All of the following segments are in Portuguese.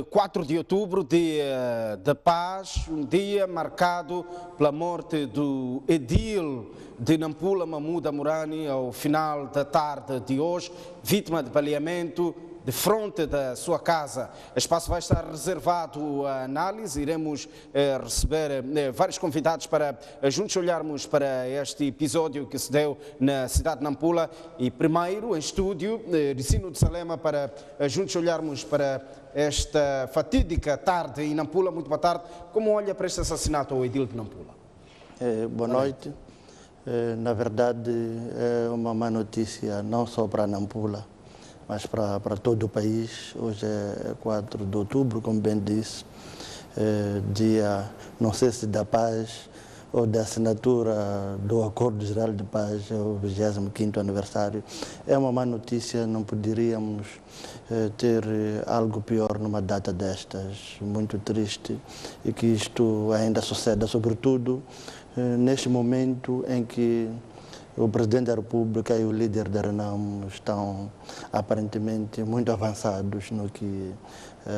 4 de outubro, dia da paz, um dia marcado pela morte do edil de Nampula, Mahmoud Amurani, ao final da tarde de hoje, vítima de baleamento de frente da sua casa. O espaço vai estar reservado à análise, iremos receber vários convidados para juntos olharmos para este episódio que se deu na cidade de Nampula e primeiro em estúdio, Ricino de Salema, para juntos olharmos para esta fatídica tarde em Nampula. Muito boa tarde. Como olha para este assassinato ao edil de Nampula? Boa noite. Na verdade, é uma má notícia não só para Nampula, mas para todo o país. Hoje é 4 de outubro, como bem disse, dia, não sei se da paz ou da assinatura do Acordo Geral de Paz, é o 25º aniversário. É uma má notícia, não poderíamos ter algo pior numa data destas, muito triste, e que isto ainda suceda, sobretudo neste momento em que o Presidente da República e o líder da Renamo estão aparentemente muito avançados no que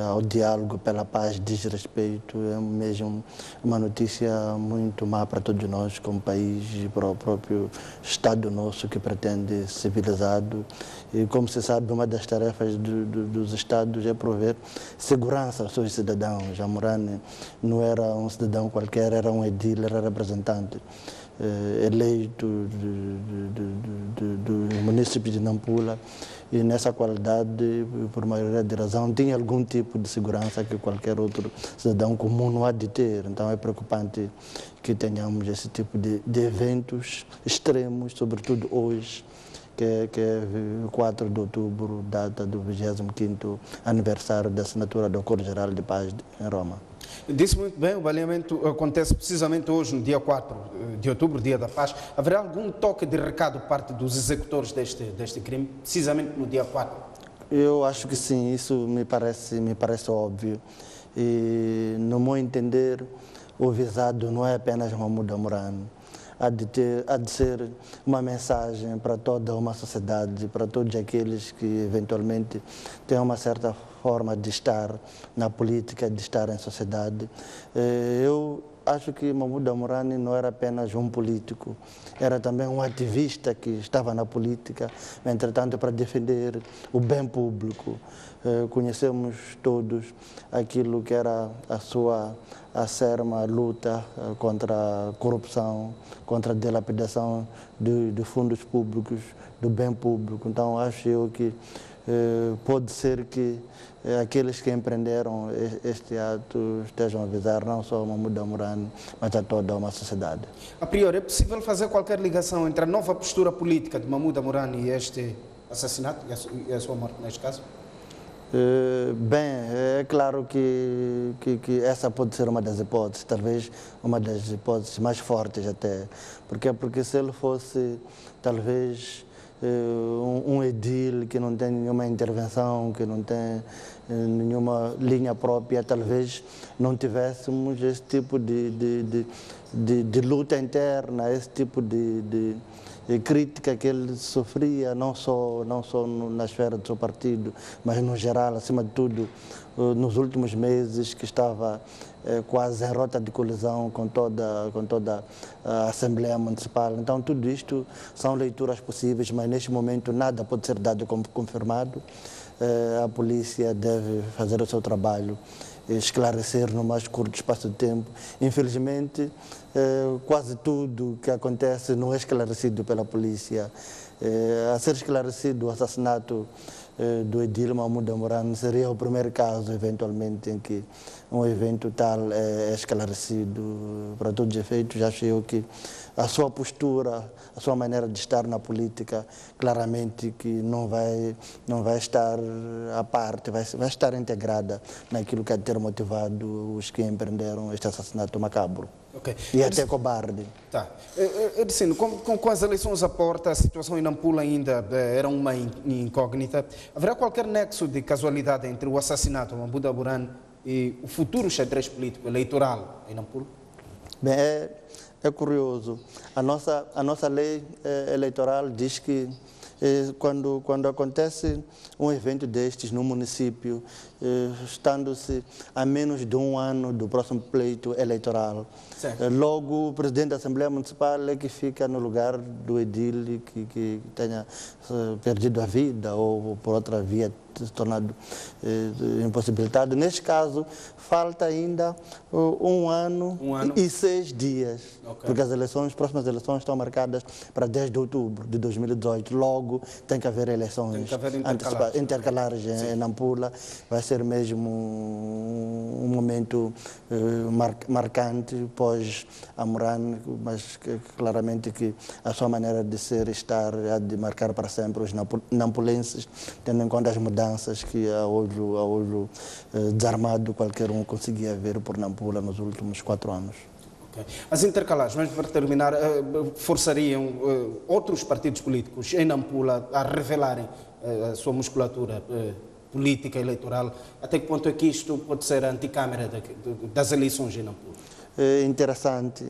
ao diálogo pela paz diz respeito. É mesmo uma notícia muito má para todos nós como país e para o próprio Estado nosso que pretende civilizado. E como se sabe, uma das tarefas dos Estados é prover segurança aos seus cidadãos. Amurani não era um cidadão qualquer, era um edil, era representante eleito do município de Nampula, e nessa qualidade, por maioria de razão, tinha algum tipo de segurança que qualquer outro cidadão comum não há de ter. Então é preocupante que tenhamos esse tipo de eventos extremos, sobretudo hoje, que é 4 de outubro, data do 25º aniversário da assinatura do Acordo Geral de Paz em Roma. Disse muito bem, o baleamento acontece precisamente hoje, no dia 4 de outubro, dia da paz. Haverá algum toque de recado por parte dos executores deste crime, precisamente no dia 4? Eu acho que sim, isso me parece óbvio. E, no meu entender, o visado não é apenas Mahmoud Amurani. Há de ser uma mensagem para toda uma sociedade, para todos aqueles que eventualmente têm uma certa forma de estar na política, de estar em sociedade. Eu acho que Mahmoud Amurani não era apenas um político, era também um ativista que estava na política, entretanto, para defender o bem público. Conhecemos todos aquilo que era a sua acerma luta contra a corrupção, contra a dilapidação de fundos públicos, do bem público. Então, acho eu que pode ser que aqueles que empreenderam este ato estejam a avisar não só a Mahmoud Amurani, mas a toda uma sociedade. A priori, é possível fazer qualquer ligação entre a nova postura política de Mahmoud Amurani e este assassinato e a sua morte, neste caso? Bem, é claro que essa pode ser uma das hipóteses, talvez uma das hipóteses mais fortes até. Porque se ele fosse, talvez, um edil que não tem nenhuma intervenção, que não tem nenhuma linha própria, talvez não tivéssemos esse tipo de luta interna, esse tipo de crítica que ele sofria, não só na esfera do seu partido, mas no geral, acima de tudo, nos últimos meses, que estava quase em rota de colisão com toda a Assembleia Municipal. Então, tudo isto são leituras possíveis, mas neste momento nada pode ser dado como confirmado. A polícia deve fazer o seu trabalho, esclarecer no mais curto espaço de tempo. Infelizmente, quase tudo que acontece não é esclarecido pela polícia. A ser esclarecido o assassinato do edil Mahmoud Amurani seria o primeiro caso, eventualmente, em que um evento tal é esclarecido. Para todos os efeitos, acho eu que a sua postura, a sua maneira de estar na política, claramente que não vai estar à parte, vai estar integrada naquilo que há de ter motivado os que empreenderam este assassinato macabro. Okay. E até cobarde. Tá. Edicino, com as eleições à porta, a situação em Nampula ainda era uma incógnita. Haverá qualquer nexo de casualidade entre o assassinato de Mahmoud Amurani e o futuro xadrez político eleitoral em Nampula? Bem, é curioso. A nossa lei eleitoral diz que Quando acontece um evento destes no município, estando-se a menos de um ano do próximo pleito eleitoral, logo o presidente da Assembleia Municipal é que fica no lugar do edil que tenha perdido a vida ou por outra via se tornado impossibilitado. Neste caso, falta ainda um ano e 6 dias, porque as próximas eleições estão marcadas para 10 de outubro de 2018. Logo, tem que haver eleições intercalares em Nampula. Vai ser mesmo um momento marcante pós Amurane, mas claramente que a sua maneira de ser e estar é de marcar para sempre os nampulenses, tendo em conta as mudanças que a olho desarmado qualquer um conseguia ver por Nampula nos últimos 4 anos. As intercalares, mas para terminar, forçariam outros partidos políticos em Nampula a revelarem a sua musculatura política eleitoral? Até que ponto é que isto pode ser a anticâmara das eleições em Nampula?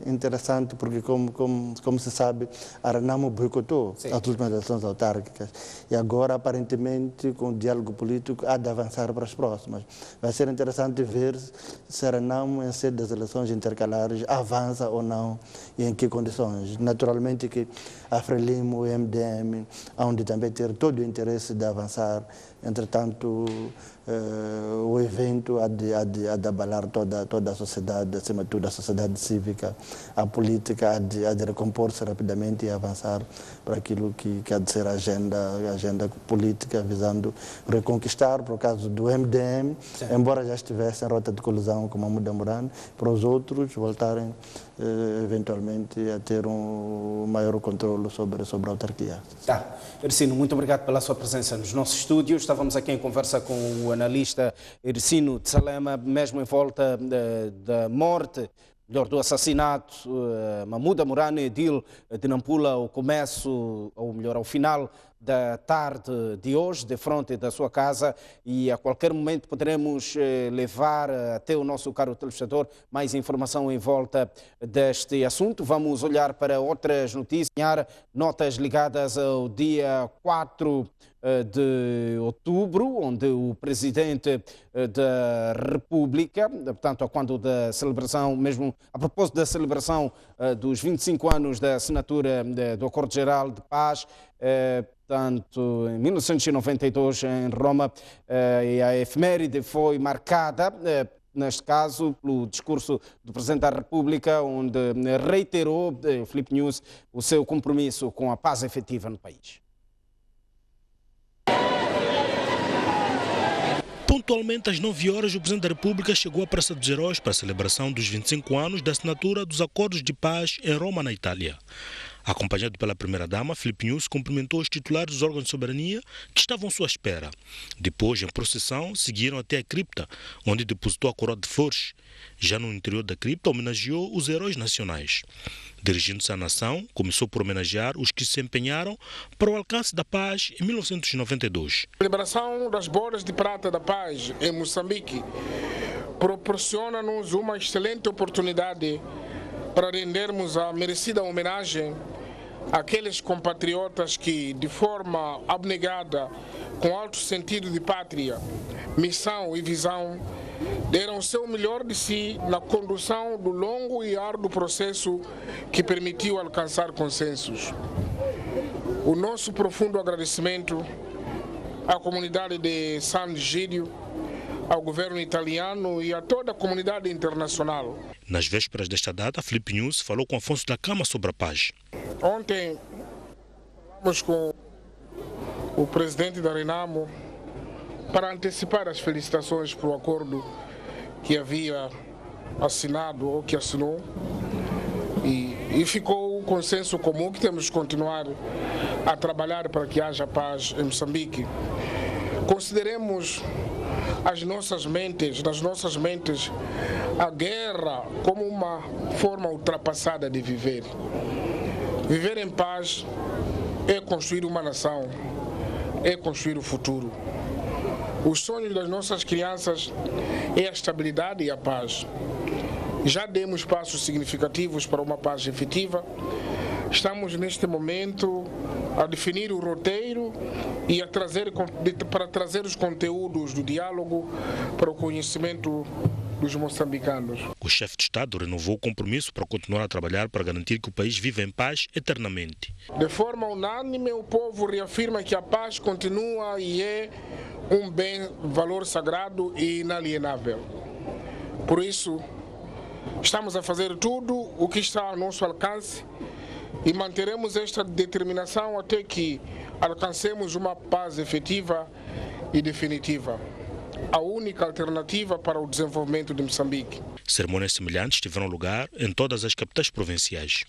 Interessante porque, como se sabe, a Renamo boicotou as últimas eleições autárquicas e agora, aparentemente, com o diálogo político, há de avançar para as próximas. Vai ser interessante ver se a Renamo, em sede das eleições intercalares, avança ou não e em que condições. Naturalmente que a Frelimo, o MDM, hão de também ter todo o interesse de avançar. Entretanto, o evento há de abalar toda a sociedade, acima de tudo a sociedade cívica, a política há de recompor-se rapidamente e avançar para aquilo que há de ser a agenda política, visando reconquistar, por caso do MDM, embora já estivesse em rota de colisão com Mahmoud Amurane, para os outros voltarem eventualmente a ter um maior controle sobre a autarquia. Ercino, muito obrigado pela sua presença nos nossos estúdios. Estávamos aqui em conversa com o analista Ercino de Salema, mesmo em volta da morte, do assassinato, Mahmoud Amurane, edil de Nampula, ao final da tarde de hoje, de frente da sua casa, e a qualquer momento poderemos levar até o nosso caro telespectador mais informação em volta deste assunto. Vamos olhar para outras notícias, notas ligadas ao dia 4 de outubro, onde o presidente da República, portanto, quando da celebração, mesmo a propósito da celebração dos 25 anos da assinatura do Acordo Geral de Paz, portanto, em 1992 em Roma, e a efeméride foi marcada, neste caso, pelo discurso do Presidente da República, onde reiterou, Filipe News, o seu compromisso com a paz efetiva no país. Pontualmente às 9 horas, o Presidente da República chegou à Praça dos Heróis para a celebração dos 25 anos da assinatura dos Acordos de Paz em Roma, na Itália. Acompanhado pela Primeira-Dama, Filipe News cumprimentou os titulares dos órgãos de soberania que estavam à sua espera. Depois, em procissão, seguiram até a cripta, onde depositou a coroa de flores. Já no interior da cripta, homenageou os heróis nacionais. Dirigindo-se à nação, começou por homenagear os que se empenharam para o alcance da paz em 1992. A celebração das bodas de prata da paz em Moçambique proporciona-nos uma excelente oportunidade para rendermos a merecida homenagem àqueles compatriotas que, de forma abnegada, com alto sentido de pátria, missão e visão, deram o seu melhor de si na condução do longo e árduo processo que permitiu alcançar consensos. O nosso profundo agradecimento à comunidade de San Gídio, ao governo italiano e a toda a comunidade internacional. Nas vésperas desta data, Filipe News falou com Afonso da Cama sobre a paz. Ontem falamos com o presidente da Renamo para antecipar as felicitações para o acordo que havia assinado ou que assinou e ficou o consenso comum que temos de continuar a trabalhar para que haja paz em Moçambique. Consideremos nas nossas mentes, a guerra como uma forma ultrapassada de viver. Viver em paz é construir uma nação, é construir o futuro. Os sonhos das nossas crianças é a estabilidade e a paz. Já demos passos significativos para uma paz efetiva. Estamos neste momento a definir o roteiro e para trazer os conteúdos do diálogo para o conhecimento dos moçambicanos. O chefe de Estado renovou o compromisso para continuar a trabalhar para garantir que o país vive em paz eternamente. De forma unânime, o povo reafirma que a paz continua e é um bem, valor sagrado e inalienável. Por isso, estamos a fazer tudo o que está ao nosso alcance e manteremos esta determinação até que alcancemos uma paz efetiva e definitiva, a única alternativa para o desenvolvimento de Moçambique. Cerimônias semelhantes tiveram lugar em todas as capitais provinciais.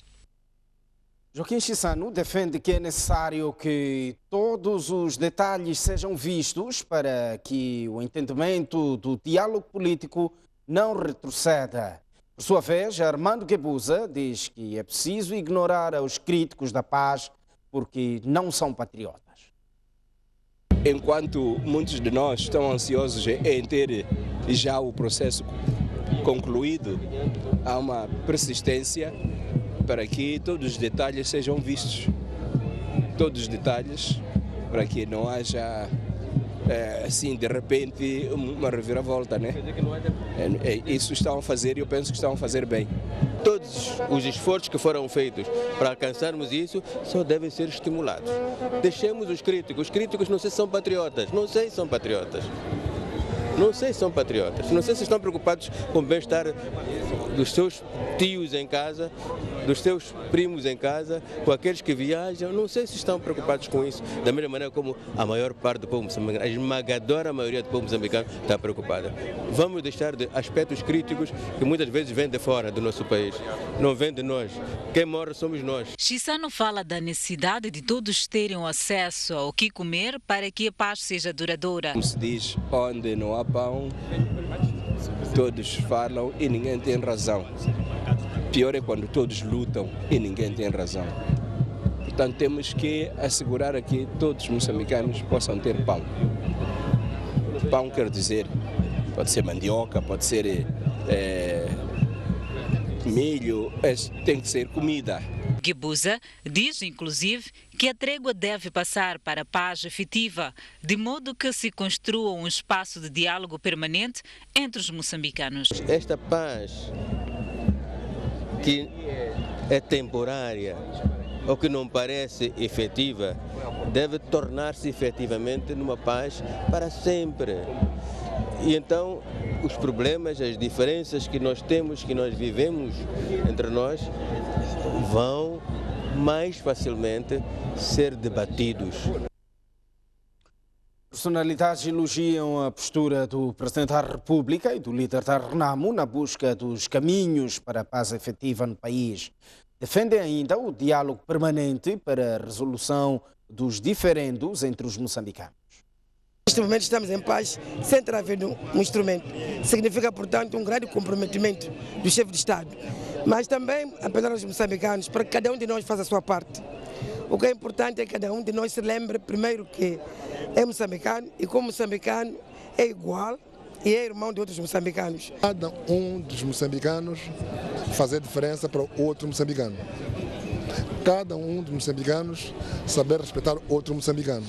Joaquim Chissano defende que é necessário que todos os detalhes sejam vistos para que o entendimento do diálogo político não retroceda. Por sua vez, Armando Guebuza diz que é preciso ignorar os críticos da paz porque não são patriotas. Enquanto muitos de nós estão ansiosos em ter já o processo concluído, há uma persistência para que todos os detalhes sejam vistos. Todos os detalhes, para que não haja, assim, de repente, uma reviravolta, né? Isso estão a fazer e eu penso que estão a fazer bem. Todos os esforços que foram feitos para alcançarmos isso só devem ser estimulados. Deixemos os críticos não sei se são patriotas, não sei se são patriotas. Não sei se são patriotas, não sei se estão preocupados com o bem-estar dos seus tios em casa, dos seus primos em casa, com aqueles que viajam, não sei se estão preocupados com isso, da mesma maneira como a maior parte do povo moçambicano, a esmagadora maioria do povo moçambicano está preocupada. Vamos deixar de aspectos críticos que muitas vezes vêm de fora do nosso país, não vêm de nós. Quem morre somos nós. Chissano fala da necessidade de todos terem acesso ao que comer para que a paz seja duradoura. Como se diz, onde não há pão, todos falam e ninguém tem razão. Pior é quando todos lutam e ninguém tem razão. Portanto, temos que assegurar que todos os moçambicanos possam ter pão. Pão quer dizer, pode ser mandioca, pode ser milho, tem que ser comida. Guebuza diz, inclusive, que a trégua deve passar para a paz efetiva, de modo que se construa um espaço de diálogo permanente entre os moçambicanos. Esta paz que é temporária ou que não parece efetiva, deve tornar-se efetivamente numa paz para sempre. E então os problemas, as diferenças que nós temos, que nós vivemos entre nós, vão mais facilmente ser debatidos. Personalidades elogiam a postura do Presidente da República e do líder da Renamo na busca dos caminhos para a paz efetiva no país. Defendem ainda o diálogo permanente para a resolução dos diferendos entre os moçambicanos. Neste momento estamos em paz sem ter havido um instrumento. Significa, portanto, um grande comprometimento do chefe de Estado. Mas também apelar aos moçambicanos para que cada um de nós faça a sua parte. O que é importante é que cada um de nós se lembre primeiro que é moçambicano e como moçambicano é igual e é irmão de outros moçambicanos. Cada um dos moçambicanos fazer diferença para o outro moçambicano. Cada um dos moçambicanos saber respeitar outro moçambicano.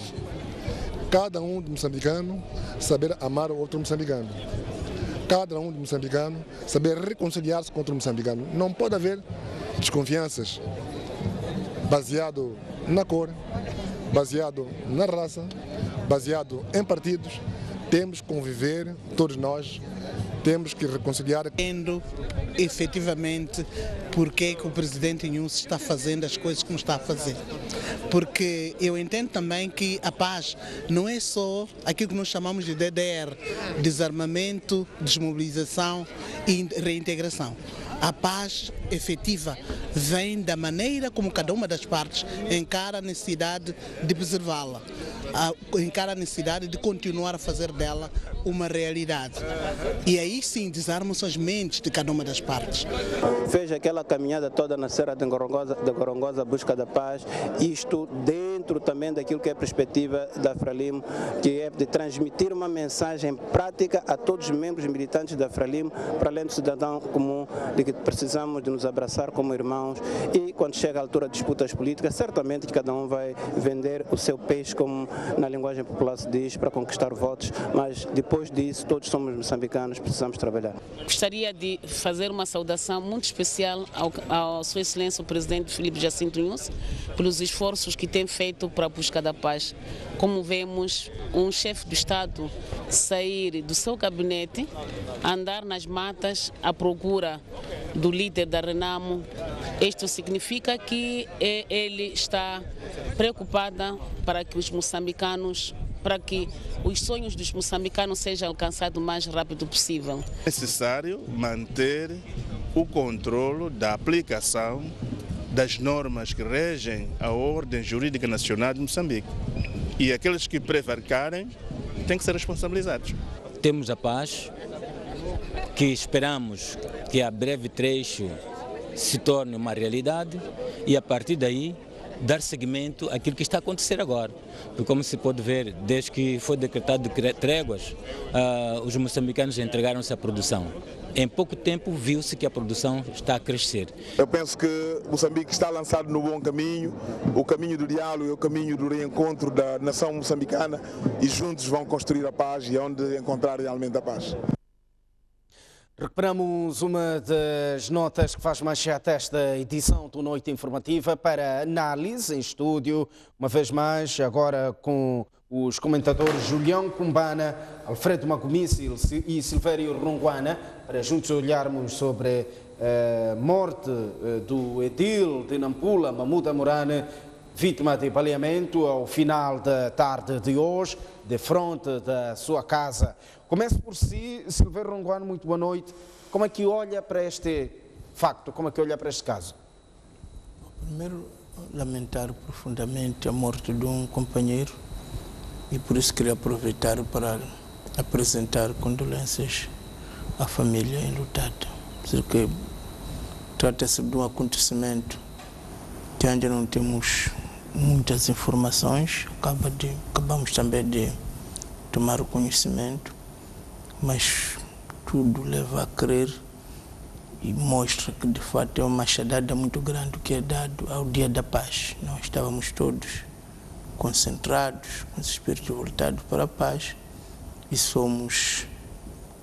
Cada um dos moçambicanos saber amar o outro moçambicano. Cada um dos moçambicanos saber reconciliar-se com outro moçambicano. Não pode haver desconfianças baseado na cor, baseado na raça, baseado em partidos. Temos que conviver, todos nós, temos que reconciliar. Entendo efetivamente porque que o presidente Inhouse está fazendo as coisas que não está a fazer. Porque eu entendo também que a paz não é só aquilo que nós chamamos de DDR, desarmamento, desmobilização e reintegração. A paz efetiva vem da maneira como cada uma das partes encara a necessidade de preservá-la. encara a necessidade de continuar a fazer dela uma realidade. E aí sim desarmam-se as mentes de cada uma das partes. Fez aquela caminhada toda na Serra de Gorongosa, busca da paz, isto dentro também daquilo que é a perspectiva da Frelimo, que é de transmitir uma mensagem prática a todos os membros militantes da Frelimo, para além do cidadão comum, de que precisamos de nos abraçar como irmãos, e quando chega a altura de disputas políticas, certamente que cada um vai vender o seu peixe, como na linguagem popular se diz, para conquistar votos, mas depois disso todos somos moçambicanos, precisamos trabalhar. Gostaria de fazer uma saudação muito especial ao Sua Excelência o Presidente Filipe Jacinto Nyusi pelos esforços que tem feito para a busca da paz. Como vemos um chefe do Estado sair do seu gabinete, andar nas matas à procura do líder da Renamo, isto significa que ele está preocupada para que os moçambicanos, para que os sonhos dos moçambicanos sejam alcançados o mais rápido possível. É necessário manter o controle da aplicação das normas que regem a ordem jurídica nacional de Moçambique. E aqueles que prevaricarem têm que ser responsabilizados. Temos a paz, que esperamos que a breve trecho se torne uma realidade e a partir daí dar seguimento àquilo que está a acontecer agora. Porque como se pode ver, desde que foi decretado tréguas, os moçambicanos entregaram-se à produção. Em pouco tempo viu-se que a produção está a crescer. Eu penso que Moçambique está lançado no bom caminho, o caminho do diálogo e o caminho do reencontro da nação moçambicana, e juntos vão construir a paz e onde encontrar realmente a paz. Recuperamos uma das notas que faz manchete esta edição do Noite Informativa para análise em estúdio, uma vez mais, agora com os comentadores Julião Cumbana, Alfredo Magomice e Silvério Ronguana, para juntos olharmos sobre a morte do edil de Nampula, Mamuda Morane, vítima de baleamento ao final da tarde de hoje, de frente da sua casa. Começo por si, Silvério Ronguana, muito boa noite. Como é que olha para este facto? Como é que olha para este caso? Primeiro, lamentar profundamente a morte de um companheiro e por isso queria aproveitar para apresentar condolências à família enlutada. Porque trata-se de um acontecimento que ainda não temos muitas informações, acabamos também de tomar o conhecimento, mas tudo leva a crer e mostra que de fato é uma machadada muito grande que é dado ao Dia da Paz. Nós estávamos todos concentrados, com esse espírito voltado para a paz, e somos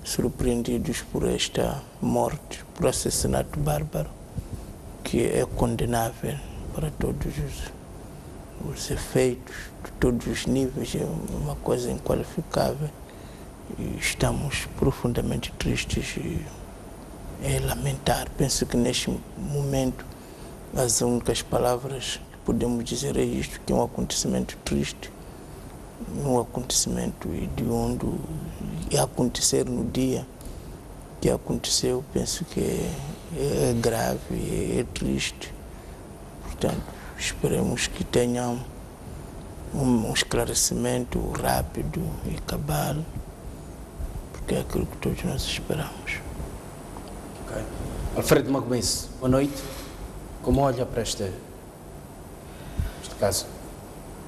surpreendidos por esta morte, por assassinato bárbaro, que é condenável para todos os efeitos, de todos os níveis, é uma coisa inqualificável. E estamos profundamente tristes e é lamentar. Penso que neste momento as únicas palavras que podemos dizer é isto, que é um acontecimento triste, um acontecimento de onde ia acontecer no dia que aconteceu, penso que é grave, é triste. Portanto, esperemos que tenham um esclarecimento rápido e cabal, porque é aquilo que todos nós esperamos. Okay. Alfredo Magomice, boa noite. Como olha para este caso?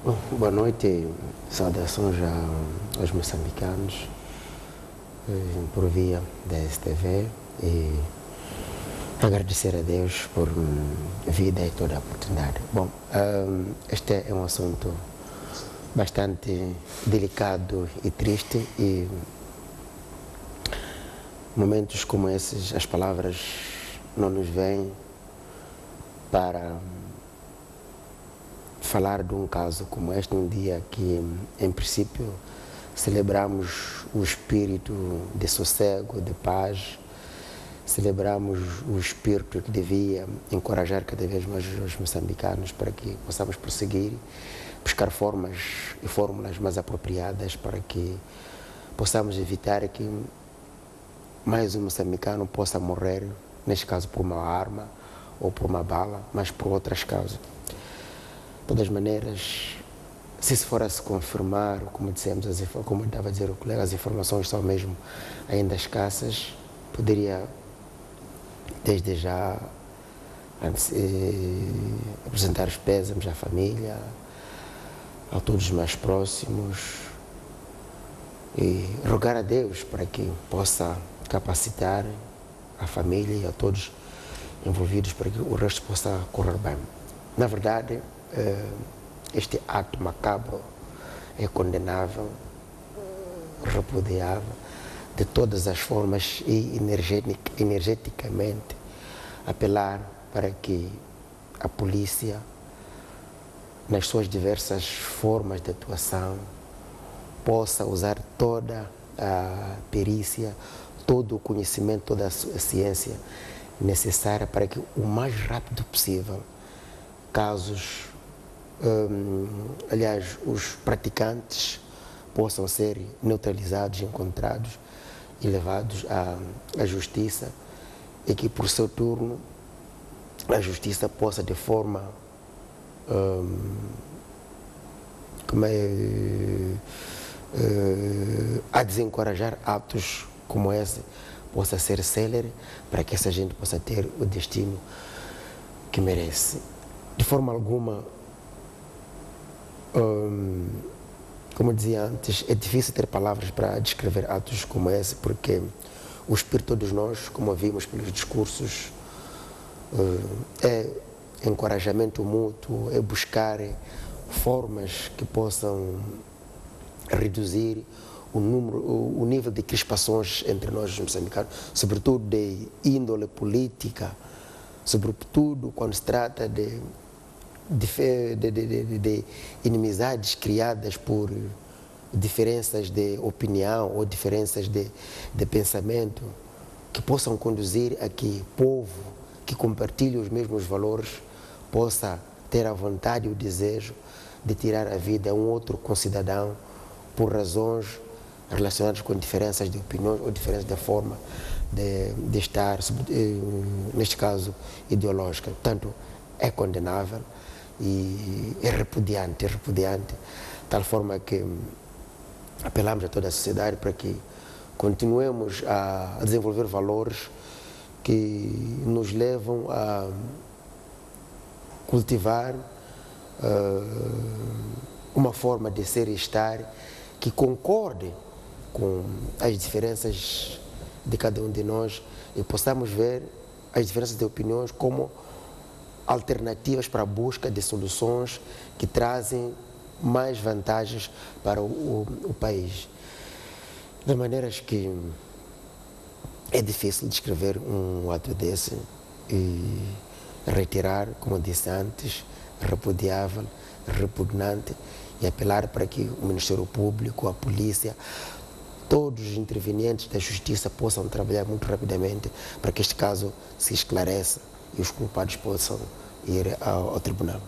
Bom, boa noite e saudações aos moçambicanos por via da STV e agradecer a Deus por vida e toda a oportunidade. Bom, este é um assunto bastante delicado e triste e momentos como esses, as palavras não nos vêm para falar de um caso como este, um dia que, em princípio, celebramos o espírito de sossego, de paz, celebramos o espírito que devia encorajar cada vez mais os moçambicanos para que possamos prosseguir, buscar formas e fórmulas mais apropriadas para que possamos evitar que mais um moçambicano possa morrer, neste caso por uma arma ou por uma bala, mas por outras causas. De todas as maneiras, se for a se confirmar, como dissemos, como estava a dizer o colega, as informações são mesmo ainda escassas, poderia desde já apresentar os pésames à família, a todos os mais próximos e rogar a Deus para que possa capacitar a família e a todos envolvidos para que o resto possa correr bem. Na verdade, este ato macabro é condenável, repudiável de todas as formas e energeticamente apelar para que a polícia, nas suas diversas formas de atuação, possa usar toda a perícia, todo o conhecimento, toda a ciência necessária para que o mais rápido possível casos, aliás, os praticantes possam ser neutralizados, encontrados e levados à justiça e que por seu turno a justiça possa de forma a desencorajar atos como esse, possa ser célere para que essa gente possa ter o destino que merece. De forma alguma, como dizia antes, é difícil ter palavras para descrever atos como esse, porque o espírito de todos nós, como vimos pelos discursos, é encorajamento mútuo, é buscar formas que possam reduzir o nível de crispações entre nós moçambicanos, sobretudo de índole política, sobretudo quando se trata de inimizades criadas por diferenças de opinião ou diferenças de pensamento, que possam conduzir a que povo que compartilha os mesmos valores possa ter a vontade e o desejo de tirar a vida a um outro concidadão por razões relacionadas com diferenças de opiniões ou diferenças da forma de estar, neste caso, ideológica. Portanto, é condenável e é repudiante, tal forma que apelamos a toda a sociedade para que continuemos a desenvolver valores que nos levam a cultivar uma forma de ser e estar que concorde com as diferenças de cada um de nós e possamos ver as diferenças de opiniões como alternativas para a busca de soluções que trazem mais vantagens para o país. De maneiras que é difícil descrever um ato desse e reiterar, como disse antes, repudiável, repugnante e apelar para que o Ministério Público, a polícia, todos os intervenientes da justiça possam trabalhar muito rapidamente para que este caso se esclareça e os culpados possam ir ao tribunal.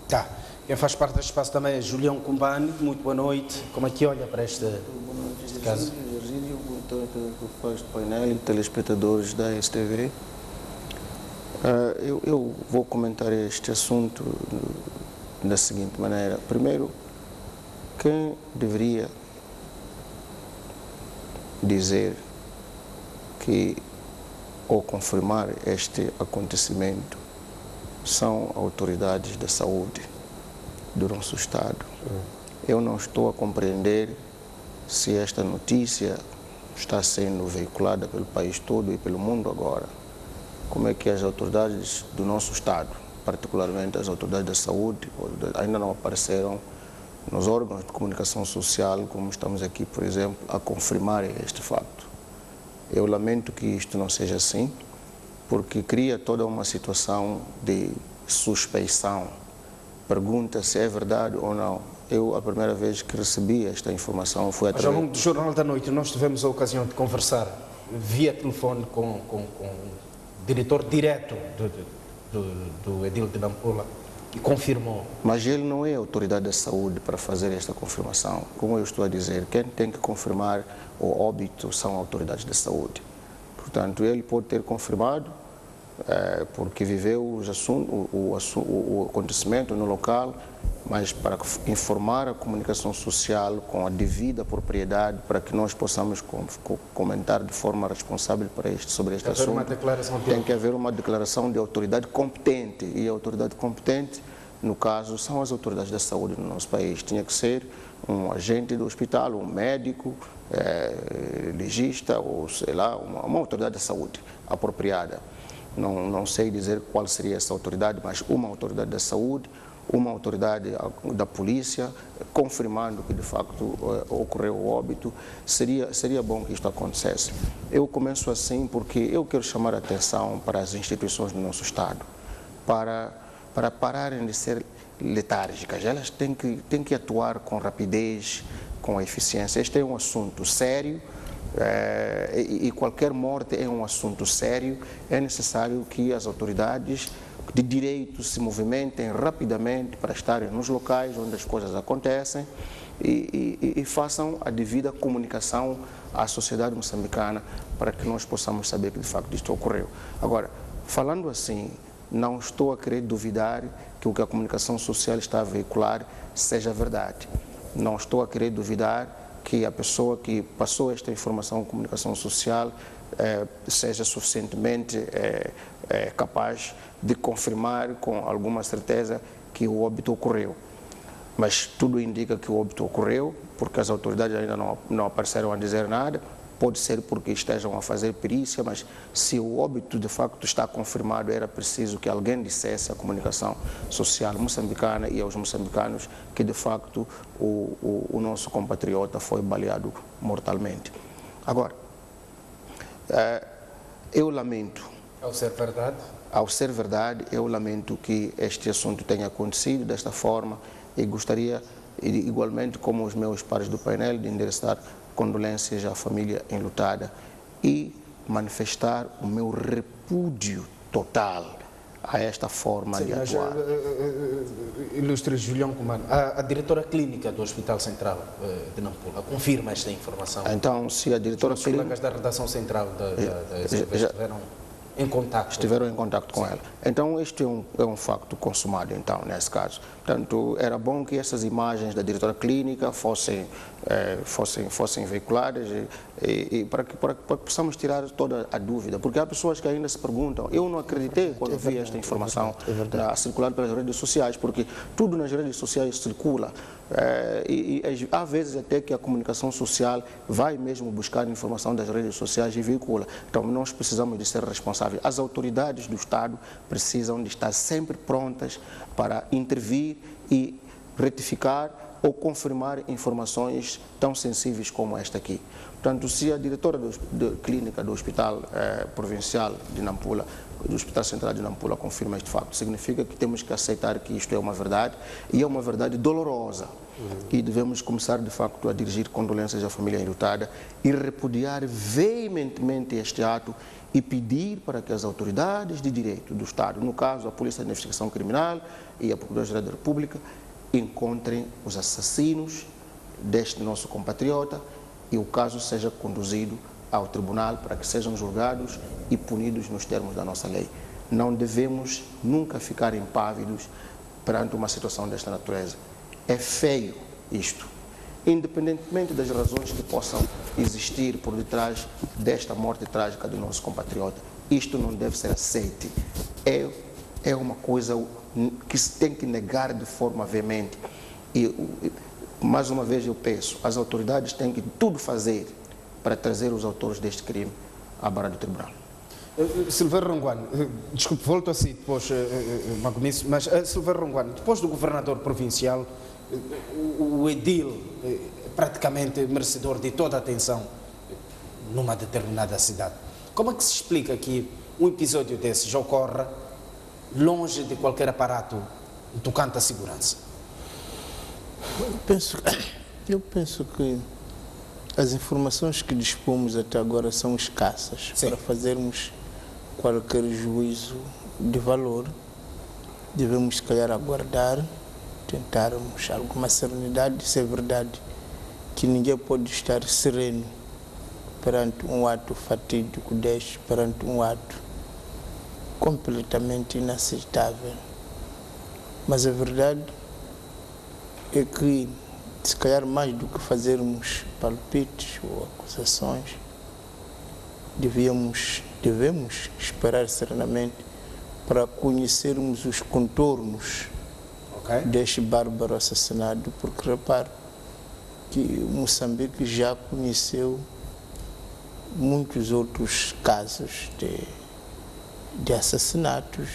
Tá. Quem faz parte deste espaço também é Julião Cumbani. Muito boa noite. Como é que olha para este caso? Virgílio, que faz painel e telespectadores da STV. Eu vou comentar este assunto da seguinte maneira. Primeiro, quem deveria dizer que ou confirmar este acontecimento são autoridades da saúde do nosso Estado. Eu não estou a compreender se esta notícia está sendo veiculada pelo país todo e pelo mundo agora. Como é que as autoridades do nosso Estado, particularmente as autoridades da saúde, ainda não apareceram nos órgãos de comunicação social, como estamos aqui, por exemplo, a confirmar este facto. Eu lamento que isto não seja assim, porque cria toda uma situação de suspeição. Pergunta se é verdade ou não. Eu, a primeira vez que recebi esta informação foi através... Ao longo do Jornal da Noite, nós tivemos a ocasião de conversar via telefone com o diretor direto do Edil de Nampula e confirmou. Mas ele não é autoridade da saúde para fazer esta confirmação. Como eu estou a dizer, quem tem que confirmar o óbito são autoridades da saúde. Portanto, ele pode ter confirmado porque viveu o acontecimento no local, mas para informar a comunicação social com a devida propriedade, para que nós possamos comentar de forma responsável sobre este assunto. Tem que haver uma declaração de autoridade competente, e a autoridade competente, no caso, são as autoridades da saúde no nosso país. Tinha que ser um agente do hospital, um médico, legista, ou sei lá, uma autoridade da saúde apropriada. Não sei dizer qual seria essa autoridade, mas uma autoridade da saúde, uma autoridade da polícia, confirmando que de facto ocorreu o óbito. Seria bom que isto acontecesse. Eu começo assim porque eu quero chamar a atenção para as instituições do nosso Estado, para pararem de ser letárgicas. Elas têm que atuar com rapidez, com eficiência. Este é um assunto sério, e qualquer morte é um assunto sério. É necessário que as autoridades de direito se movimentem rapidamente para estarem nos locais onde as coisas acontecem e façam a devida comunicação à sociedade moçambicana para que nós possamos saber que de facto isto ocorreu. Agora, falando assim, não estou a querer duvidar que o que a comunicação social está a veicular seja verdade. Não estou a querer duvidar que a pessoa que passou esta informação à comunicação social seja suficientemente capaz de confirmar com alguma certeza que o óbito ocorreu. Mas tudo indica que o óbito ocorreu, porque as autoridades ainda não apareceram a dizer nada. Pode ser porque estejam a fazer perícia, mas se o óbito de facto está confirmado, era preciso que alguém dissesse à comunicação social moçambicana e aos moçambicanos que de facto o nosso compatriota foi baleado mortalmente. Agora, eu lamento. Ao ser verdade? Ao ser verdade, eu lamento que este assunto tenha acontecido desta forma e gostaria, igualmente como os meus pares do painel, de endereçar condolências à família enlutada e manifestar o meu repúdio total a esta forma de atuar. Ilustre Julião Comano, a diretora clínica do Hospital Central de Nampula confirma esta informação? Então, se a diretora clínica... Os colegas da redação central estiveram em contato com ela. Então, este é um facto consumado, então, nesse caso. Portanto, era bom que essas imagens da diretora clínica fossem veiculadas e para que possamos tirar toda a dúvida, porque há pessoas que ainda se perguntam. Eu não acreditei quando vi esta informação a circular pelas redes sociais, porque tudo nas redes sociais circula. E há vezes até que a comunicação social vai mesmo buscar informação das redes sociais e veicula. Então, nós precisamos de ser responsáveis. As autoridades do Estado precisam de estar sempre prontas para intervir e retificar ou confirmar informações tão sensíveis como esta aqui. Portanto, se a diretora de clínica do Hospital Provincial de Nampula, do Hospital Central de Nampula, confirma este facto, significa que temos que aceitar que isto é uma verdade, e é uma verdade dolorosa. E devemos começar, de facto, a dirigir condolências à família enlutada e repudiar veementemente este ato e pedir para que as autoridades de direito do Estado, no caso a Polícia de Investigação Criminal e a Procuradoria da República, encontrem os assassinos deste nosso compatriota e o caso seja conduzido ao tribunal para que sejam julgados e punidos nos termos da nossa lei. Não devemos nunca ficar impávidos perante uma situação desta natureza. É feio isto, independentemente das razões que possam existir por detrás desta morte trágica do nosso compatriota. Isto não deve ser aceite. É uma coisa que se tem que negar de forma veemente. E, mais uma vez eu peço, as autoridades têm que tudo fazer para trazer os autores deste crime à barra do tribunal. Silveira Ronguane, desculpe, volto a si depois, Magomício, mas Silveira Ronguane, depois do governador provincial, o edil praticamente merecedor de toda a atenção numa determinada cidade. Como é que se explica que um episódio desses ocorra longe de qualquer aparato tocante à segurança? Eu penso que as informações que dispomos até agora são escassas. Sim. Para fazermos qualquer juízo de valor, devemos, se calhar, aguardar, tentarmos alguma serenidade, se é verdade que ninguém pode estar sereno perante um ato fatídico deste, perante um ato completamente inaceitável. Mas a verdade é que, se calhar, mais do que fazermos palpites ou acusações, devemos esperar serenamente para conhecermos os contornos deste bárbaro assassinato, porque repare que Moçambique já conheceu muitos outros casos de assassinatos,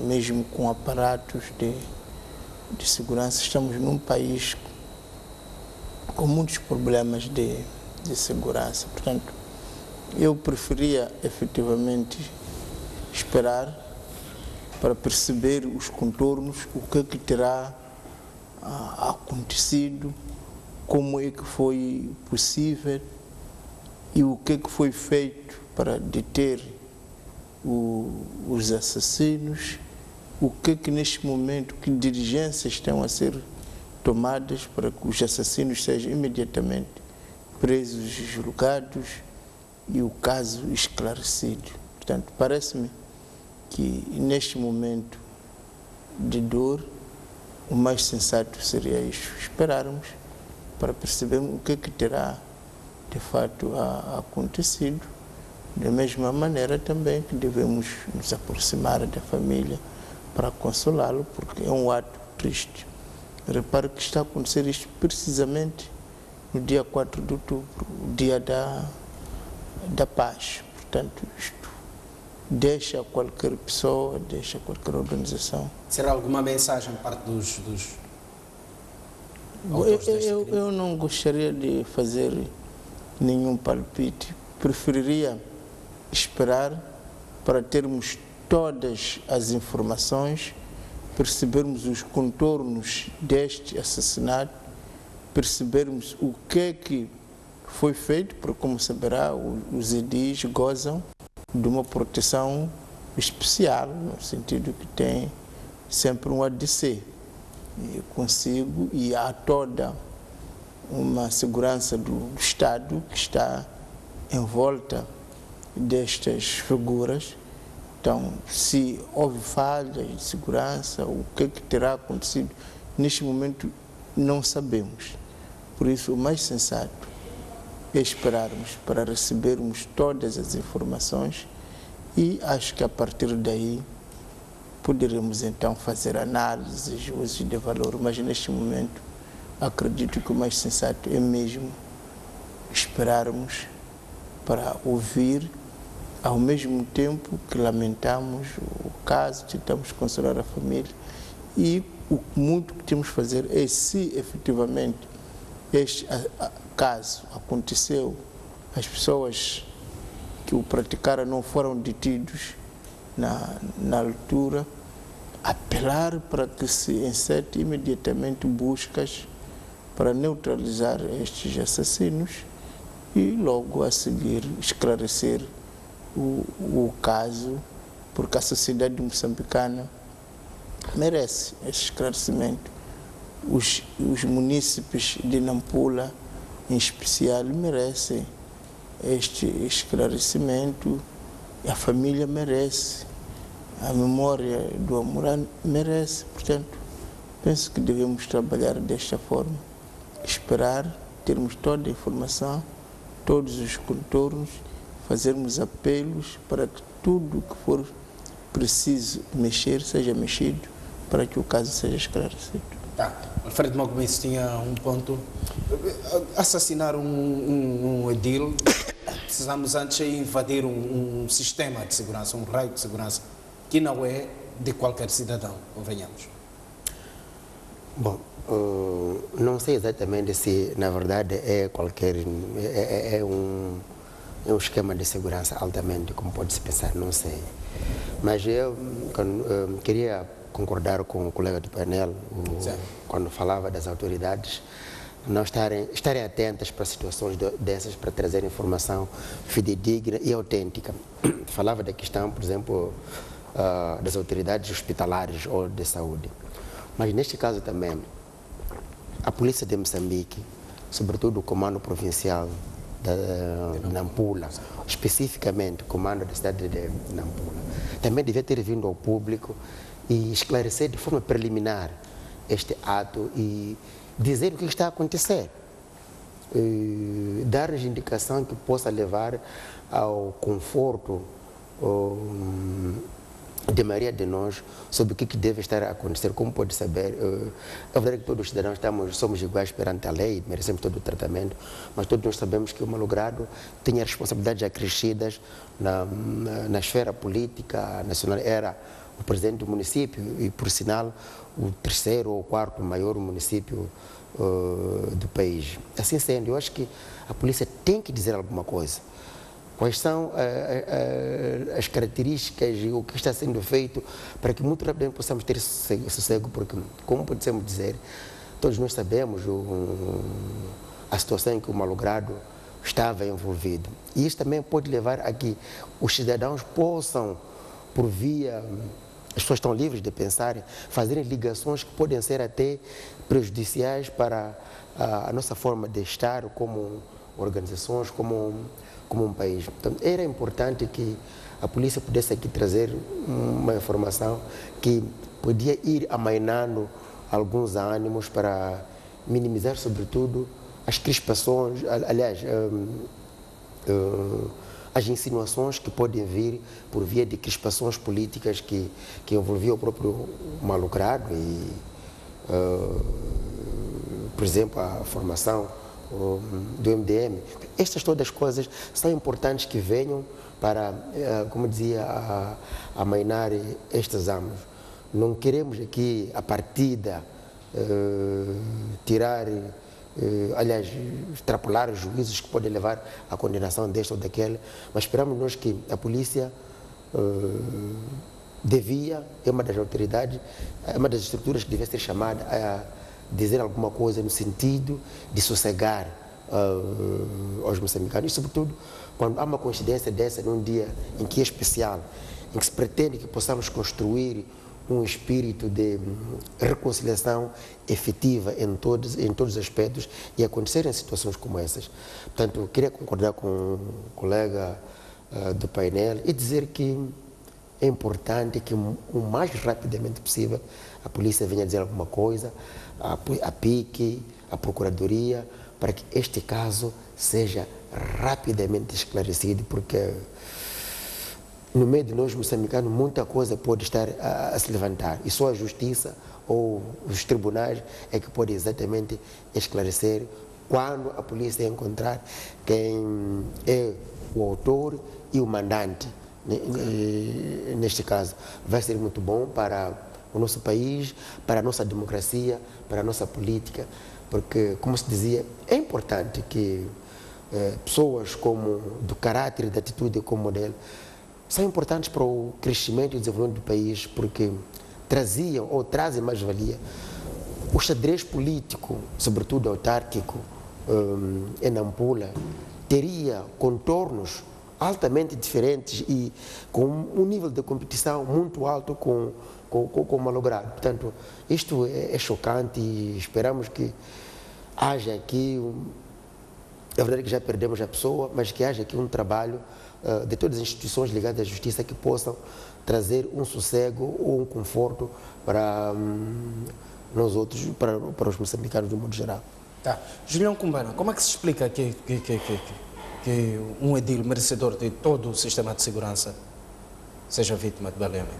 mesmo com aparatos de segurança. Estamos num país com muitos problemas de segurança. Portanto, eu preferia efetivamente esperar para perceber os contornos, o que terá acontecido, como é que foi possível e o que foi feito para deter os assassinos, o que neste momento, que diligências estão a ser tomadas para que os assassinos sejam imediatamente presos e julgados e o caso esclarecido. Portanto, parece-me que neste momento de dor, o mais sensato seria isso, esperarmos para percebermos o que terá de fato acontecido. Da mesma maneira também que devemos nos aproximar da família para consolá-lo, porque é um ato triste. Repare que está a acontecer isto precisamente no dia 4 de outubro, o dia da paz. Portanto, isto deixa qualquer pessoa, deixa qualquer organização. Será alguma mensagem parte dos autores deste crime? Eu não gostaria de fazer nenhum palpite. Preferiria esperar para termos todas as informações, percebermos os contornos deste assassinato, percebermos o que foi feito, porque, como saberá, os edis gozam de uma proteção especial, no sentido que tem sempre um ADC consigo, e há toda uma segurança do Estado que está em volta destas figuras. Então, se houve falhas de segurança, o que terá acontecido, neste momento não sabemos. Por isso, o mais sensato é esperarmos para recebermos todas as informações e acho que a partir daí poderemos então fazer análises, juízos de valor, mas neste momento acredito que o mais sensato é mesmo esperarmos para ouvir, ao mesmo tempo que lamentamos o caso, tentamos consolar a família, e o muito que temos de fazer é, se efetivamente este caso aconteceu, as pessoas que o praticaram não foram detidos na altura, apelar para que se encete imediatamente buscas para neutralizar estes assassinos e logo a seguir esclarecer o caso, porque a sociedade moçambicana merece esse esclarecimento. Os munícipes de Nampula, em especial, merecem este esclarecimento, a família merece, a memória do Amurã merece. Portanto, penso que devemos trabalhar desta forma, esperar, termos toda a informação, todos os contornos, fazermos apelos para que tudo o que for preciso mexer, seja mexido, para que o caso seja esclarecido. Alfredo Magomes tinha um ponto. Assassinar um edil, precisamos antes invadir um sistema de segurança, um raio de segurança, que não é de qualquer cidadão, convenhamos. Bom, não sei exatamente se, na verdade, é um esquema de segurança altamente, como pode-se pensar, não sei. Mas eu queria concordar com o colega do painel, quando falava das autoridades, não estarem atentas para situações dessas, para trazer informação fidedigna e autêntica. Falava da questão, por exemplo, das autoridades hospitalares ou de saúde. Mas neste caso também, a polícia de Moçambique, sobretudo o comando provincial, de Nampula, especificamente o comando da cidade de Nampula, também devia ter vindo ao público e esclarecer de forma preliminar este ato e dizer o que está a acontecer. Dar-nos indicação que possa levar ao conforto de maioria de nós sobre o que deve estar a acontecer. Como pode saber, é verdade que todos os cidadãos somos iguais perante a lei, merecemos todo o tratamento, mas todos nós sabemos que o malogrado tem responsabilidades acrescidas na esfera política nacional. Era o presidente do município e, por sinal, o terceiro ou quarto maior município do país. Assim sendo, eu acho que a polícia tem que dizer alguma coisa. Quais são as características e o que está sendo feito para que muito rapidamente possamos ter sossego, porque, como podemos dizer, todos nós sabemos a situação em que o malogrado estava envolvido. E isso também pode levar a que os cidadãos possam, por via, as pessoas estão livres de pensar, fazerem ligações que podem ser até prejudiciais para a nossa forma de estar como organizações, como um país. Então, era importante que a polícia pudesse aqui trazer uma informação que podia ir amainando alguns ânimos para minimizar, sobretudo, as crispações, aliás, as insinuações que podem vir por via de crispações políticas que envolviam o próprio malogrado e, por exemplo, a formação do MDM. Estas todas as coisas são importantes que venham para, como dizia, amainar estes ânimos. Não queremos aqui, a partida, tirar, aliás, extrapolar os juízos que podem levar à condenação deste ou daquele, mas esperamos nós que a polícia é uma das autoridades, é uma das estruturas que deve ser chamada a dizer alguma coisa no sentido de sossegar aos moçambicanos, e sobretudo quando há uma coincidência dessa num dia em que é especial, em que se pretende que possamos construir um espírito de reconciliação efetiva em todos os aspectos e acontecerem situações como essas. Portanto, queria concordar com o colega do painel e dizer que é importante que o mais rapidamente possível a polícia venha dizer alguma coisa, a PIC, a Procuradoria, para que este caso seja rapidamente esclarecido, porque no meio de nós moçambicanos muita coisa pode estar a se levantar e só a justiça ou os tribunais é que podem exatamente esclarecer quando a polícia encontrar quem é o autor e o mandante. Neste caso, vai ser muito bom para o nosso país, para a nossa democracia, para a nossa política, porque, como se dizia, é importante que pessoas do caráter e da atitude como modelo são importantes para o crescimento e o desenvolvimento do país, porque traziam ou trazem mais-valia. O xadrez político, sobretudo autárquico, em Nampula, teria contornos altamente diferentes e com um nível de competição muito alto com o malogrado. Portanto, isto é chocante e esperamos que haja aqui, é verdade que já perdemos a pessoa, mas que haja aqui um trabalho de todas as instituições ligadas à justiça que possam trazer um sossego ou um conforto para nós outros, para os moçambicanos de um modo geral. Tá. Julião Cumbana, como é que se explica que um edil merecedor de todo o sistema de segurança seja vítima de baleamento?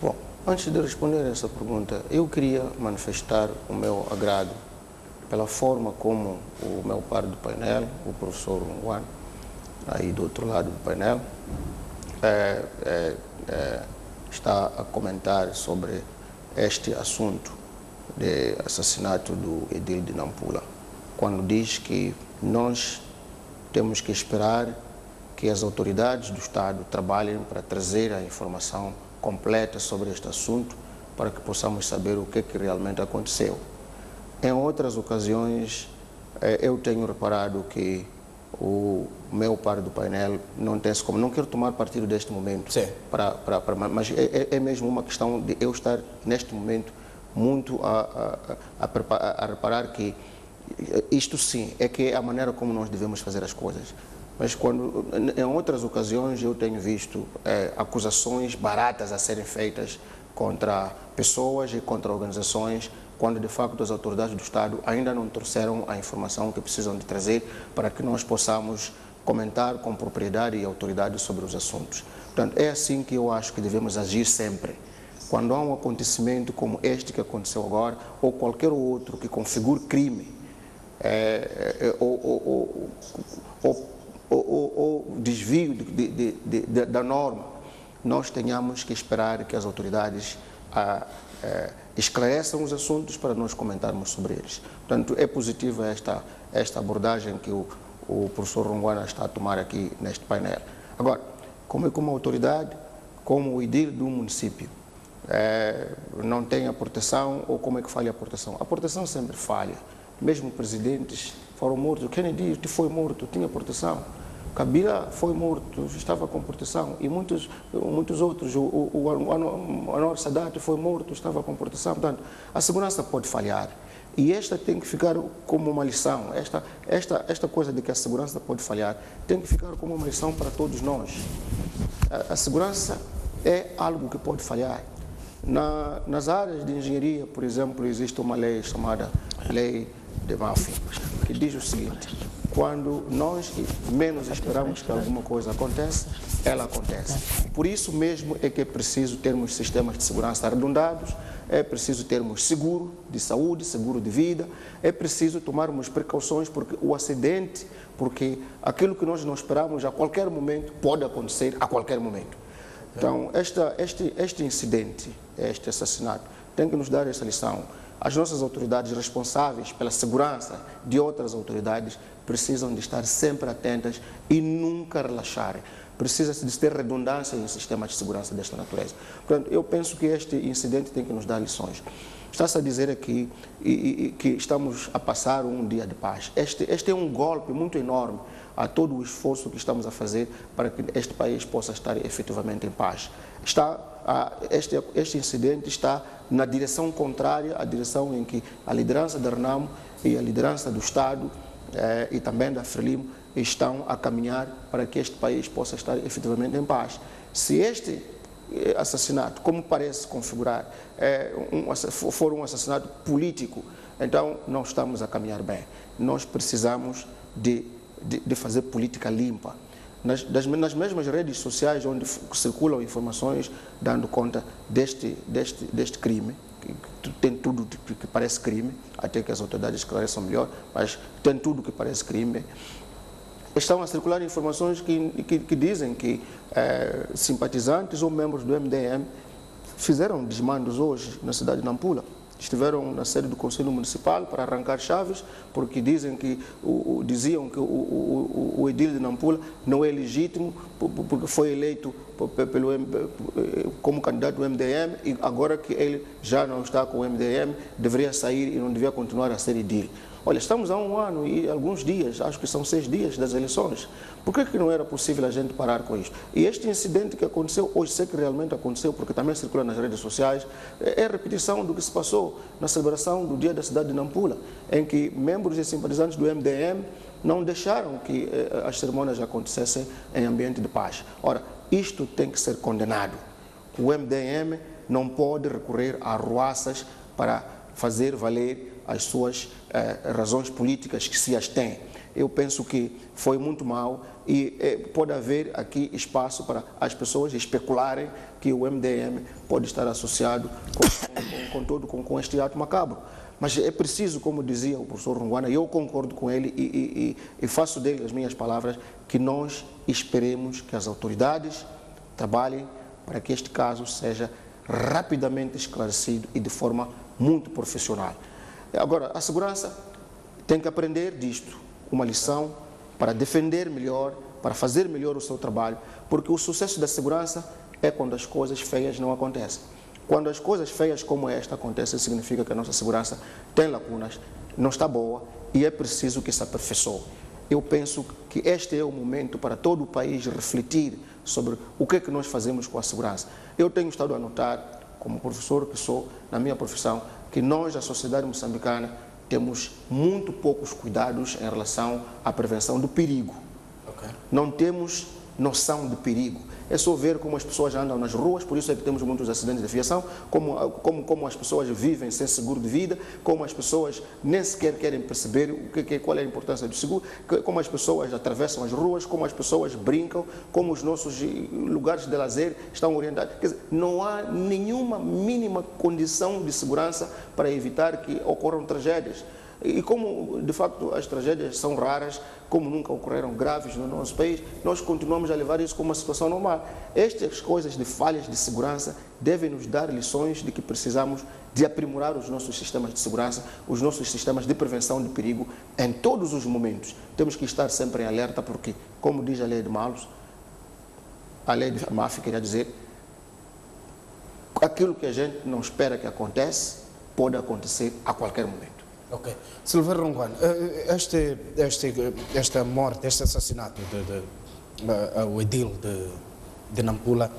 Bom, antes de responder a essa pergunta, eu queria manifestar o meu agrado pela forma como o meu par do painel, o professor Juan, aí do outro lado do painel, está a comentar sobre este assunto de assassinato do edil de Nampula, quando diz que nós temos que esperar que as autoridades do Estado trabalhem para trazer a informação completa sobre este assunto para que possamos saber o que realmente aconteceu. Em outras ocasiões, eu tenho reparado que o meu par do painel não tem como, não quero tomar partido deste momento, mas é mesmo uma questão de eu estar neste momento muito a reparar que Isto sim, é que é a maneira como nós devemos fazer as coisas. Mas quando, em outras ocasiões, eu tenho visto acusações baratas a serem feitas contra pessoas e contra organizações, quando de facto as autoridades do Estado ainda não trouxeram a informação que precisam de trazer para que nós possamos comentar com propriedade e autoridade sobre os assuntos. Portanto, é assim que eu acho que devemos agir sempre. Quando há um acontecimento como este que aconteceu agora, ou qualquer outro que configure crime, ou desvio da norma, nós tenhamos que esperar que as autoridades esclareçam os assuntos para nós comentarmos sobre eles. Portanto, é positiva esta abordagem que o professor Rongwana está a tomar aqui neste painel. Agora, como autoridade, como o edil do município, não tem a proteção, ou como é que falha a proteção? A proteção sempre falha. Mesmo presidentes foram mortos. Kennedy foi morto, tinha proteção. Kabila foi morto, estava com proteção. E muitos outros. O Anwar Sadat foi morto, estava com proteção. Portanto, a segurança pode falhar. E esta tem que ficar como uma lição. Esta coisa de que a segurança pode falhar tem que ficar como uma lição para todos nós. A segurança é algo que pode falhar. Nas áreas de engenharia, por exemplo, existe uma lei chamada Lei de Murphy, que diz o seguinte: quando nós menos esperamos que alguma coisa aconteça, ela acontece. Por isso mesmo é que é preciso termos sistemas de segurança arredondados, é preciso termos seguro de saúde, seguro de vida, é preciso tomarmos precauções porque o acidente, porque aquilo que nós não esperamos a qualquer momento pode acontecer a qualquer momento. Então, este incidente, este assassinato, tem que nos dar essa lição. As nossas autoridades responsáveis pela segurança de outras autoridades precisam de estar sempre atentas e nunca relaxarem. Precisa-se de ter redundância em sistemas de segurança desta natureza. Portanto, eu penso que este incidente tem que nos dar lições. Está-se a dizer aqui que estamos a passar um dia de paz. Este é um golpe muito enorme a todo o esforço que estamos a fazer para que este país possa estar efetivamente em paz. Este incidente está na direção contrária à direção em que a liderança da RENAMO e a liderança do Estado e também da FRELIMO estão a caminhar para que este país possa estar efetivamente em paz. Se este assassinato, como parece configurar, for um assassinato político, então não estamos a caminhar bem. Nós precisamos de fazer política limpa. Nas mesmas redes sociais onde circulam informações dando conta deste crime, que tem tudo que parece crime, até que as autoridades esclareçam melhor, mas tem tudo que parece crime, estão a circular informações que dizem que simpatizantes ou membros do MDM fizeram desmandos hoje na cidade de Nampula. Estiveram na sede do Conselho Municipal para arrancar chaves, porque diziam que o edil de Nampula não é legítimo, porque foi eleito como candidato do MDM e agora que ele já não está com o MDM, deveria sair e não deveria continuar a ser edil. Olha, estamos há um ano e alguns dias, acho que são 6 dias das eleições. Por que não era possível a gente parar com isso? E este incidente que aconteceu, hoje sei que realmente aconteceu, porque também circula nas redes sociais, é a repetição do que se passou na celebração do Dia da Cidade de Nampula, em que membros e simpatizantes do MDM não deixaram que as cerimônias acontecessem em ambiente de paz. Ora, isto tem que ser condenado. O MDM não pode recorrer a arruaças para fazer valer as suas razões políticas que se as têm. Eu penso que foi muito mal e pode haver aqui espaço para as pessoas especularem que o MDM pode estar associado com este ato macabro. Mas é preciso, como dizia o professor Rongwana, e eu concordo com ele e faço dele as minhas palavras, que nós esperemos que as autoridades trabalhem para que este caso seja rapidamente esclarecido e de forma muito profissional. Agora, a segurança tem que aprender disto, uma lição para defender melhor, para fazer melhor o seu trabalho, porque o sucesso da segurança é quando as coisas feias não acontecem. Quando as coisas feias como esta acontecem, significa que a nossa segurança tem lacunas, não está boa e é preciso que se aperfeiçoe. Eu penso que este é o momento para todo o país refletir sobre o que é que nós fazemos com a segurança. Eu tenho estado a notar, como professor que sou, na minha profissão, que nós, a sociedade moçambicana, temos muito poucos cuidados em relação à prevenção do perigo. Não temos noção de perigo. É só ver como as pessoas andam nas ruas, por isso é que temos muitos acidentes de aviação, como as pessoas vivem sem seguro de vida, como as pessoas nem sequer querem perceber qual é a importância do seguro, como as pessoas atravessam as ruas, como as pessoas brincam, como os nossos lugares de lazer estão orientados. Quer dizer, não há nenhuma mínima condição de segurança para evitar que ocorram tragédias. E como, de facto, as tragédias são raras, como nunca ocorreram graves no nosso país, nós continuamos a levar isso como uma situação normal. Estas coisas de falhas de segurança devem nos dar lições de que precisamos de aprimorar os nossos sistemas de segurança, os nossos sistemas de prevenção de perigo em todos os momentos. Temos que estar sempre em alerta porque, como diz a lei de Malus, a lei de Murphy queria dizer, aquilo que a gente não espera que aconteça, pode acontecer a qualquer momento. Ok. Silveira Ronguane, esta morte, este assassinato do edil de Nampula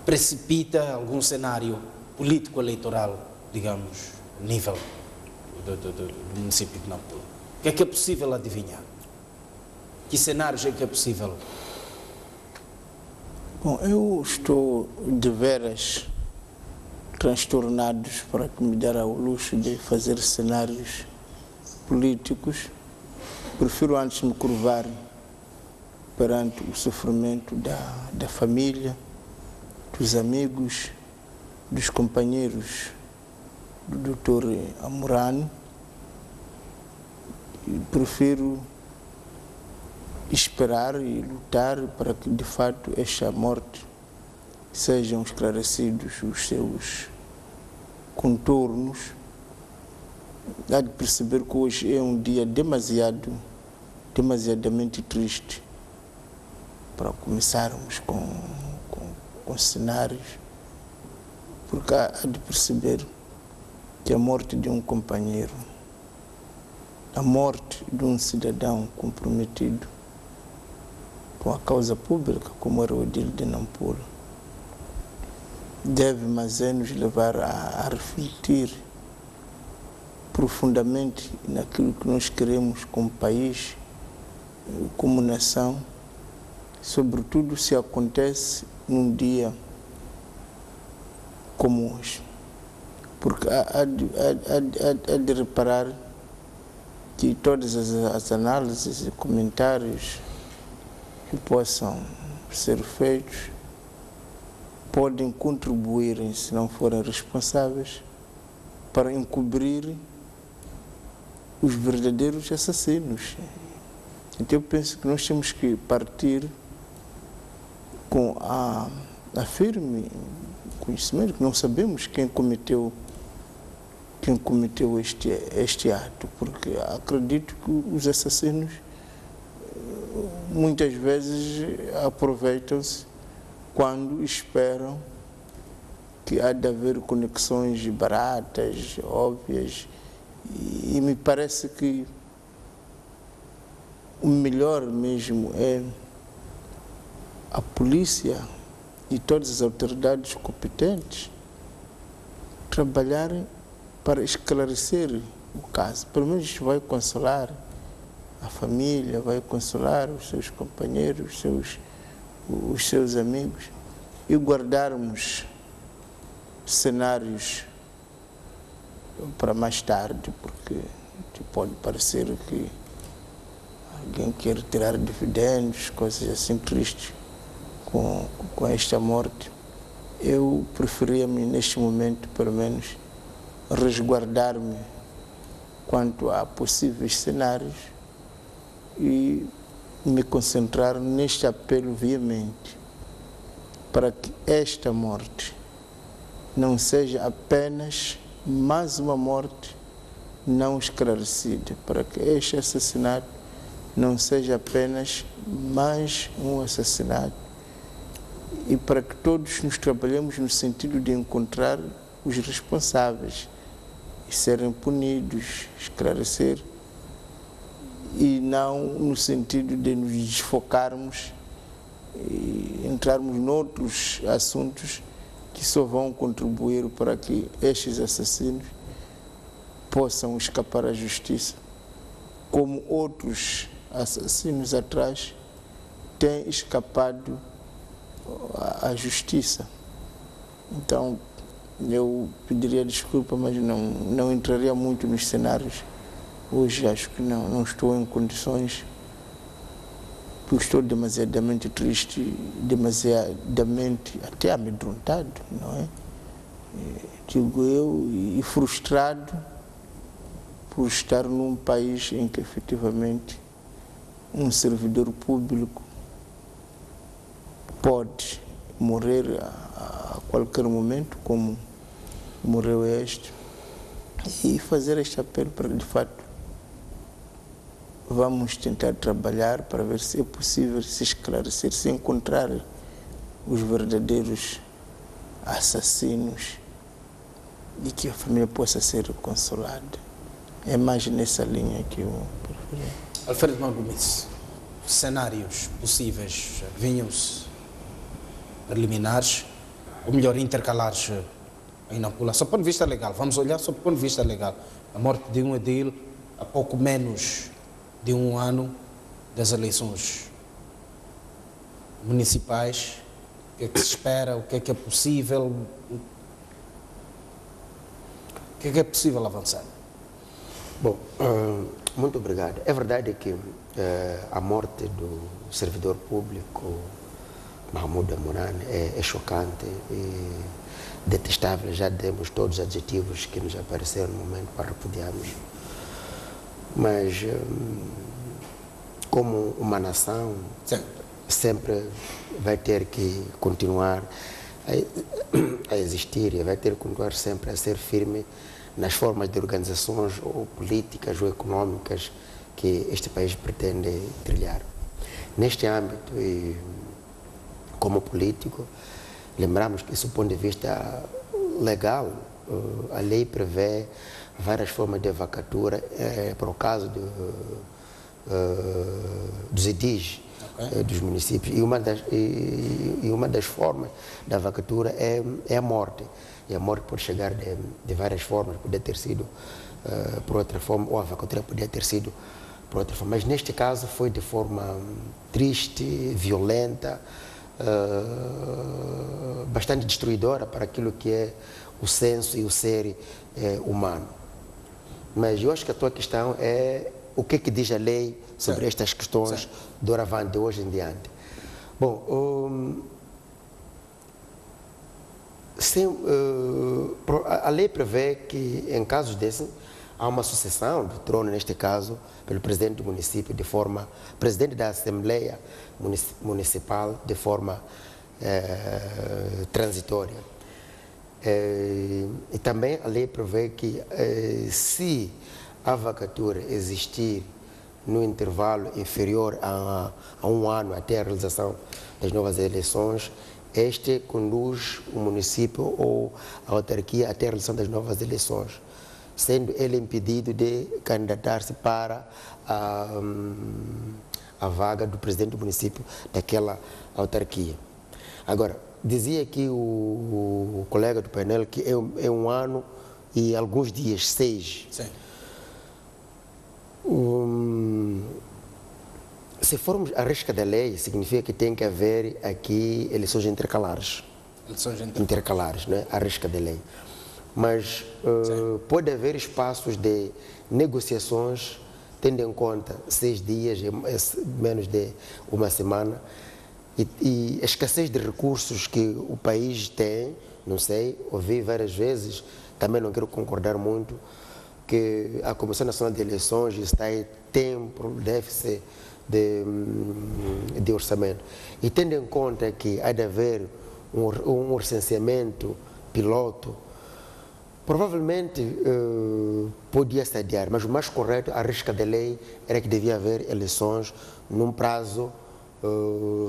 precipita algum cenário político-eleitoral, digamos, nível do município de Nampula? O que é possível adivinhar? Que cenários é que é possível? Bom, eu estou de veras transtornados para que me dar ao luxo de fazer cenários políticos. Prefiro antes me curvar perante o sofrimento da família, dos amigos, dos companheiros do Dr. Amurano. E prefiro esperar e lutar para que, de fato, esta morte sejam esclarecidos os seus contornos. Há de perceber que hoje é um dia demasiadamente triste para começarmos com cenários, porque há de perceber que a morte de um companheiro, a morte de um cidadão comprometido com a causa pública, como era o edil de Nampula, deve, mas nos levar a refletir profundamente naquilo que nós queremos como país, como nação, sobretudo se acontece num dia como hoje. Porque há de reparar que todas as análises e comentários que possam ser feitos podem contribuir, se não forem responsáveis, para encobrir os verdadeiros assassinos. Então eu penso que nós temos que partir com a firme conhecimento que não sabemos quem cometeu este ato, porque acredito que os assassinos muitas vezes aproveitam-se quando esperam que há de haver conexões baratas, óbvias, e me parece que o melhor mesmo é a polícia e todas as autoridades competentes trabalharem para esclarecer o caso. Pelo menos isso vai consolar a família, vai consolar os seus companheiros, os seus amigos, e guardarmos cenários para mais tarde, porque pode parecer que alguém quer tirar dividendos, coisas assim tristes com esta morte. Eu preferia-me neste momento, pelo menos, resguardar-me quanto a possíveis cenários e me concentrar neste apelo veemente para que esta morte não seja apenas mais uma morte não esclarecida, para que este assassinato não seja apenas mais um assassinato, e para que todos nos trabalhemos no sentido de encontrar os responsáveis e serem punidos, esclarecer, e não no sentido de nos desfocarmos e entrarmos noutros assuntos que só vão contribuir para que estes assassinos possam escapar à justiça, como outros assassinos atrás têm escapado à justiça. Então, eu pediria desculpa, mas não entraria muito nos cenários. Hoje acho que não estou em condições, porque estou demasiadamente triste, demasiadamente até amedrontado, não é? Digo eu, e frustrado por estar num país em que efetivamente um servidor público pode morrer a qualquer momento, como morreu este, e fazer este apelo para, de fato, vamos tentar trabalhar para ver se é possível se esclarecer, se encontrar os verdadeiros assassinos e que a família possa ser consolada. É mais nessa linha que eu prefiro. Alfredo Magomes, cenários possíveis vinham-se preliminares, ou melhor, intercalares em Nampula, só do ponto de vista legal. Vamos olhar só do ponto de vista legal. A morte de um edil há pouco menos de um ano das eleições municipais. O que é que se espera? O que é possível? O que é possível avançar? Bom, muito obrigado. É verdade que a morte do servidor público Mahmoud Amurane é chocante e detestável. Já demos todos os adjetivos que nos apareceram no momento para repudiarmos. Mas, como uma nação, sempre vai ter que continuar a existir e vai ter que continuar sempre a ser firme nas formas de organizações ou políticas ou econômicas que este país pretende trilhar. Neste âmbito, e como político, lembramos que, do ponto de vista legal, a lei prevê várias formas de vacatura para o caso dos edis, dos municípios, e uma das formas da vacatura é a morte. E a morte pode chegar de várias formas, poderia ter sido por outra forma, ou a vacatura poderia ter sido por outra forma. Mas neste caso foi de forma triste, violenta, bastante destruidora para aquilo que é o senso e o ser humano. Mas eu acho que a tua questão é o que diz a lei sobre estas questões doravante, de hoje em diante. Bom, a lei prevê que, em casos desses, há uma sucessão do trono, neste caso, pelo presidente do município, presidente da Assembleia Municipal, de forma transitória. E também a lei prevê que, se a vacatura existir no intervalo inferior a um ano até a realização das novas eleições, este conduz o município ou a autarquia até a realização das novas eleições, sendo ele impedido de candidatar-se para a vaga do presidente do município daquela autarquia. Agora, dizia aqui o colega do painel que é um ano e alguns dias, 6. Sim. Se formos à risca da lei, significa que tem que haver aqui eleições intercalares. Intercalares, não é? À risca da lei. Mas pode haver espaços de negociações, tendo em conta 6 dias, menos de uma semana, e a escassez de recursos que o país tem, não sei, ouvi várias vezes, também não quero concordar muito, que a Comissão Nacional de Eleições está em tempo, déficit de orçamento. E tendo em conta que há de haver um recenseamento piloto, provavelmente podia-se adiar, mas o mais correto, à risca da lei, era que devia haver eleições num prazo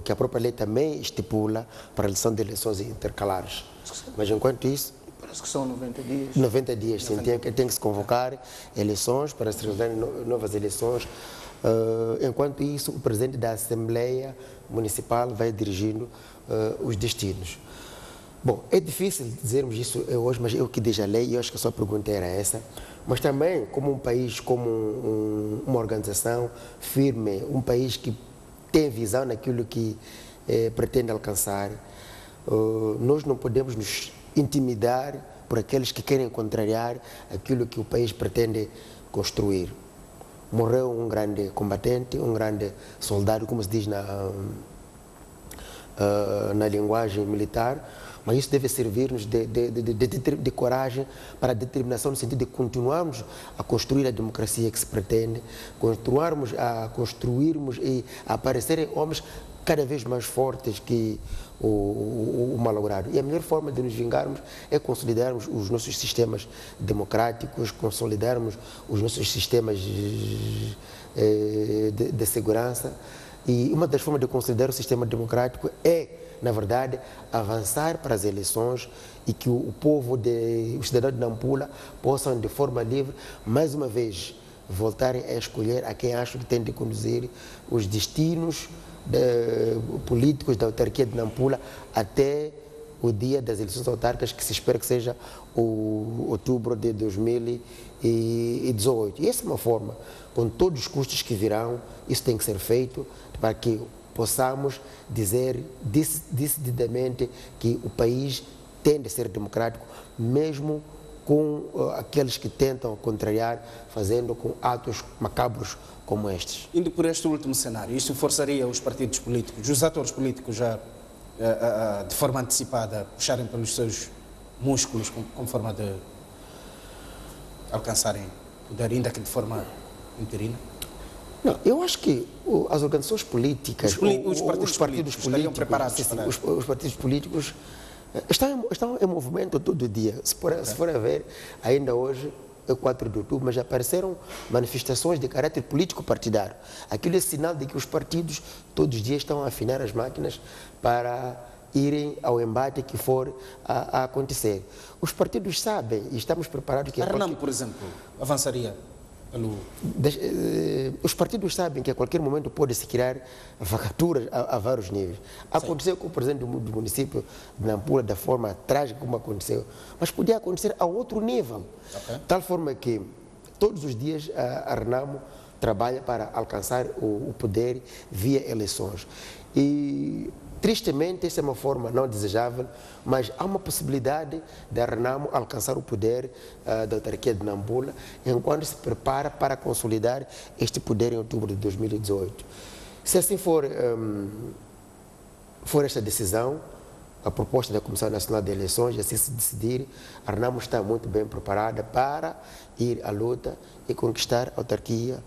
que a própria lei também estipula para a eleição de eleições intercalares. Mas enquanto isso... Parece que são 90 dias. 90 dias, sim. Tem que se convocar eleições para se realizarem novas eleições. Enquanto isso, o presidente da Assembleia Municipal vai dirigindo os destinos. Bom, é difícil dizermos isso hoje, mas é o que diz a lei e eu acho que a sua pergunta era essa. Mas também, como um país, como uma organização firme, um país que tem visão naquilo que pretende alcançar, nós não podemos nos intimidar por aqueles que querem contrariar aquilo que o país pretende construir. Morreu um grande combatente, um grande soldado, como se diz na linguagem militar, mas isso deve servir-nos de coragem para a determinação no sentido de continuarmos a construir a democracia que se pretende, continuarmos a construirmos e a aparecerem homens cada vez mais fortes que o malogrado. E a melhor forma de nos vingarmos é consolidarmos os nossos sistemas democráticos, consolidarmos os nossos sistemas de segurança. E uma das formas de consolidar o sistema democrático é, na verdade, avançar para as eleições e que o povo, os cidadãos de Nampula possam, de forma livre, mais uma vez, voltarem a escolher a quem acham que tem de conduzir os destinos políticos da autarquia de Nampula até o dia das eleições autárquicas, que se espera que seja o outubro de 2018. E essa é uma forma, com todos os custos que virão, isso tem que ser feito para que possamos dizer decididamente que o país tem de ser democrático, mesmo com aqueles que tentam contrariar, fazendo com atos macabros como estes. Indo por este último cenário, isso forçaria os partidos políticos, os atores políticos já de forma antecipada, puxarem pelos seus músculos como forma de alcançarem poder, ainda que de forma interina? Não, eu acho que as organizações políticas, os partidos políticos estariam preparados para... Os partidos políticos estão em movimento todo dia. Se for a ver, ainda hoje é 4 de outubro, mas já apareceram manifestações de caráter político partidário. Aquilo é sinal de que os partidos todos os dias estão a afinar as máquinas para irem ao embate que for a acontecer. Os partidos sabem e estamos preparados que... A Renamo, por exemplo, avançaria pelo... Os partidos sabem que a qualquer momento pode-se criar vacaturas a vários níveis. Aconteceu com o presidente do município de Nampula da forma trágica como aconteceu, mas podia acontecer a outro nível. Tal forma que todos os dias a Renamo trabalha para alcançar o poder via eleições. E tristemente, essa é uma forma não desejável, mas há uma possibilidade da Renamo alcançar o poder da autarquia de Nampula, enquanto se prepara para consolidar este poder em outubro de 2018. Se assim for esta decisão, a proposta da Comissão Nacional de Eleições, assim se decidir, a Renamo está muito bem preparada para ir à luta e conquistar a autarquia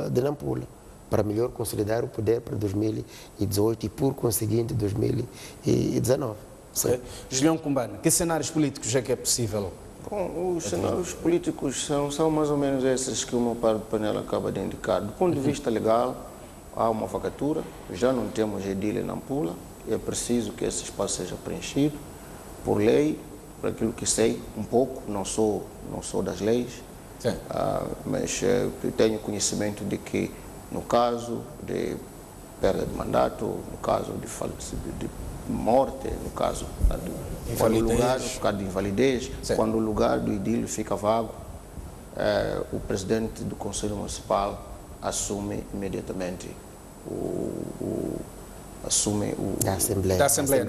de Nampula, para melhor consolidar o poder para 2018 e, por conseguinte, 2019. Okay. Julião Kumbana, que cenários políticos é que é possível? Bom, os cenários políticos são mais ou menos esses que o meu par do painel acaba de indicar. Do ponto de vista legal, há uma vacatura, já não temos edil em Nampula, é preciso que esse espaço seja preenchido por lei, por aquilo que sei um pouco, não sou das leis, mas tenho conhecimento de que no caso de perda de mandato, no caso de morte, no caso de invalidez, quando o lugar do edil fica vago, o presidente do Conselho Municipal assume imediatamente da Assembleia.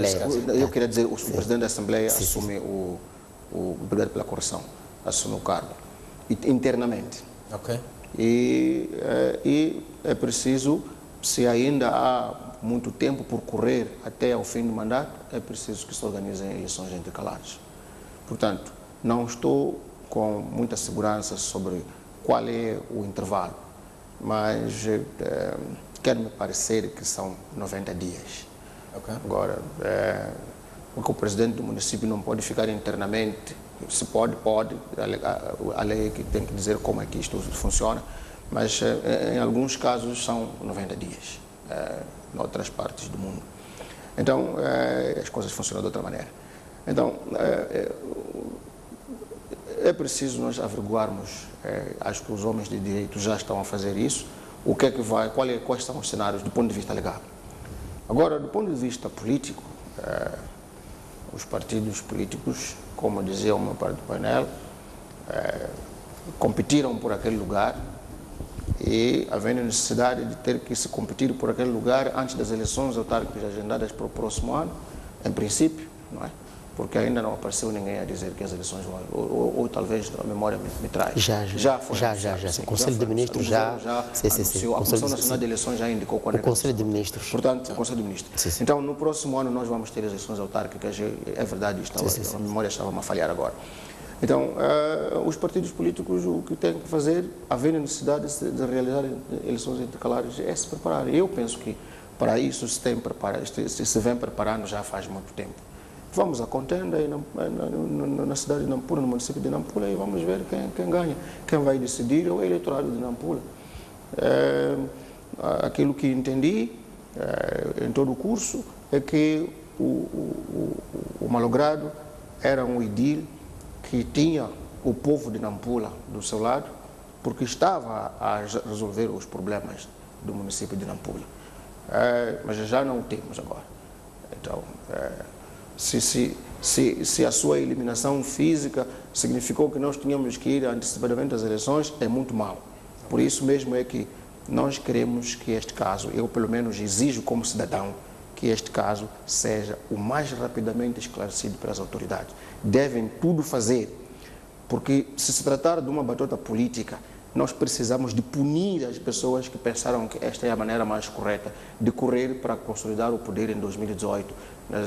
Eu queria dizer, o presidente da Assembleia assume o obrigado pela correção, assume o cargo internamente. E é preciso, se ainda há muito tempo por correr até ao fim do mandato, é preciso que se organizem eleições intercalares. Portanto, não estou com muita segurança sobre qual é o intervalo, mas quer-me parecer que são 90 dias. Agora, porque o presidente do município não pode ficar internamente, se pode, a lei que tem que dizer como é que isto funciona, mas em alguns casos são 90 dias, em outras partes do mundo. Então, as coisas funcionam de outra maneira. Então, é preciso nós averiguarmos, acho que os homens de direito já estão a fazer isso, o que é que vai, quais são os cenários do ponto de vista legal. Agora, do ponto de vista político, os os partidos políticos, como dizia uma parte do painel, competiram por aquele lugar e havendo necessidade de ter que se competir por aquele lugar antes das eleições autárquicas agendadas para o próximo ano, em princípio, não é? Porque ainda não apareceu ninguém a dizer que as eleições vão, ou talvez a memória me traz. Já. O Conselho de Ministros já. A Comissão Nacional de Eleições já indicou quando o Conselho de Ministros. Portanto, o Conselho de Ministros. Então, no próximo ano nós vamos ter eleições autárquicas, é verdade, a memória estava a falhar agora. Então, os partidos políticos o que têm que fazer, havendo necessidade de realizar eleições intercalares, é se preparar. Eu penso que para isso se vem preparando já faz muito tempo. Vamos à contenda aí na cidade de Nampula, no município de Nampula, e vamos ver quem ganha. Quem vai decidir é o eleitorado de Nampula. Aquilo que entendi em todo o curso é que o malogrado era um edil que tinha o povo de Nampula do seu lado, porque estava a resolver os problemas do município de Nampula. Mas já não o temos agora. Então, se a sua eliminação física significou que nós tínhamos que ir antecipadamente às eleições, é muito mau. Por isso mesmo é que nós queremos que este caso, eu pelo menos exijo como cidadão, que este caso seja o mais rapidamente esclarecido pelas autoridades. Devem tudo fazer, porque se tratar de uma batota política, nós precisamos de punir as pessoas que pensaram que esta é a maneira mais correta de correr para consolidar o poder em 2018,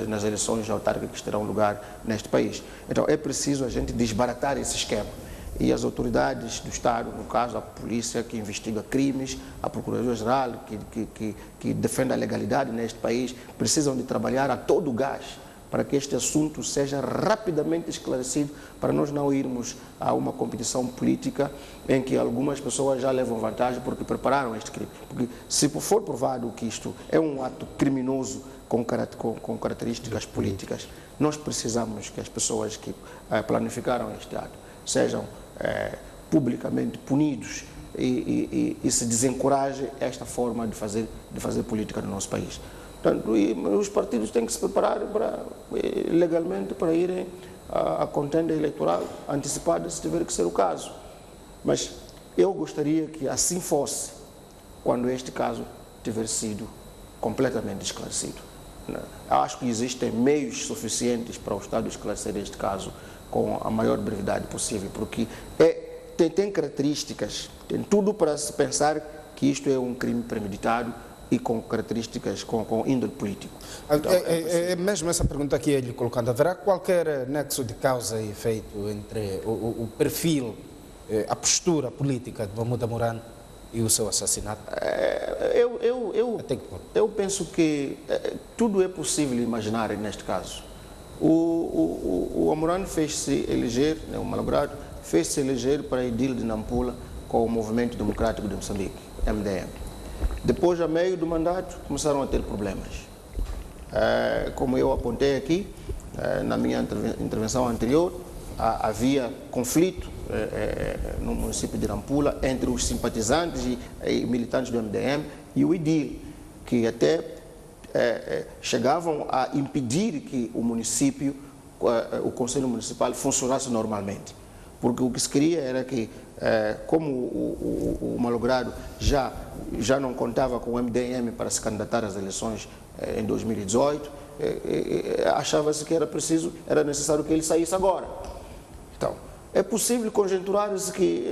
nas eleições autárquicas que terão lugar neste país. Então é preciso a gente desbaratar esse esquema. E as autoridades do Estado, no caso a polícia que investiga crimes, a Procuradoria-Geral que defende a legalidade neste país, precisam de trabalhar a todo o gás para que este assunto seja rapidamente esclarecido, para nós não irmos a uma competição política em que algumas pessoas já levam vantagem porque prepararam este crime. Porque se for provado que isto é um ato criminoso com características políticas, nós precisamos que as pessoas que planificaram este ato sejam publicamente punidos e se desencoraje esta forma de fazer política no nosso país. Portanto, os partidos têm que se preparar legalmente para irem à contenda eleitoral antecipada, se tiver que ser o caso. Mas eu gostaria que assim fosse quando este caso tiver sido completamente esclarecido. Acho que existem meios suficientes para o Estado esclarecer este caso com a maior brevidade possível, porque tem características, tem tudo para se pensar que isto é um crime premeditado e com características, com índole político. Então, é mesmo essa pergunta que ele colocando. Haverá qualquer nexo de causa e efeito entre o perfil, a postura política de Mahmoud Amoran e o seu assassinato? Eu penso que tudo é possível imaginar neste caso. O Amoran fez-se eleger, o malogrado, fez-se eleger para edil de Nampula com o Movimento Democrático de Moçambique, MDM. Depois, a meio do mandato, começaram a ter problemas. Como eu apontei aqui, na minha intervenção anterior, havia conflito no município de Nampula entre os simpatizantes e militantes do MDM e o edil, que até chegavam a impedir que o município, o Conselho Municipal, funcionasse normalmente. Porque o que se queria era que, como o malogrado já não contava com o MDM para se candidatar às eleições em 2018, achava-se que era necessário que ele saísse agora. Então, é possível conjecturar-se que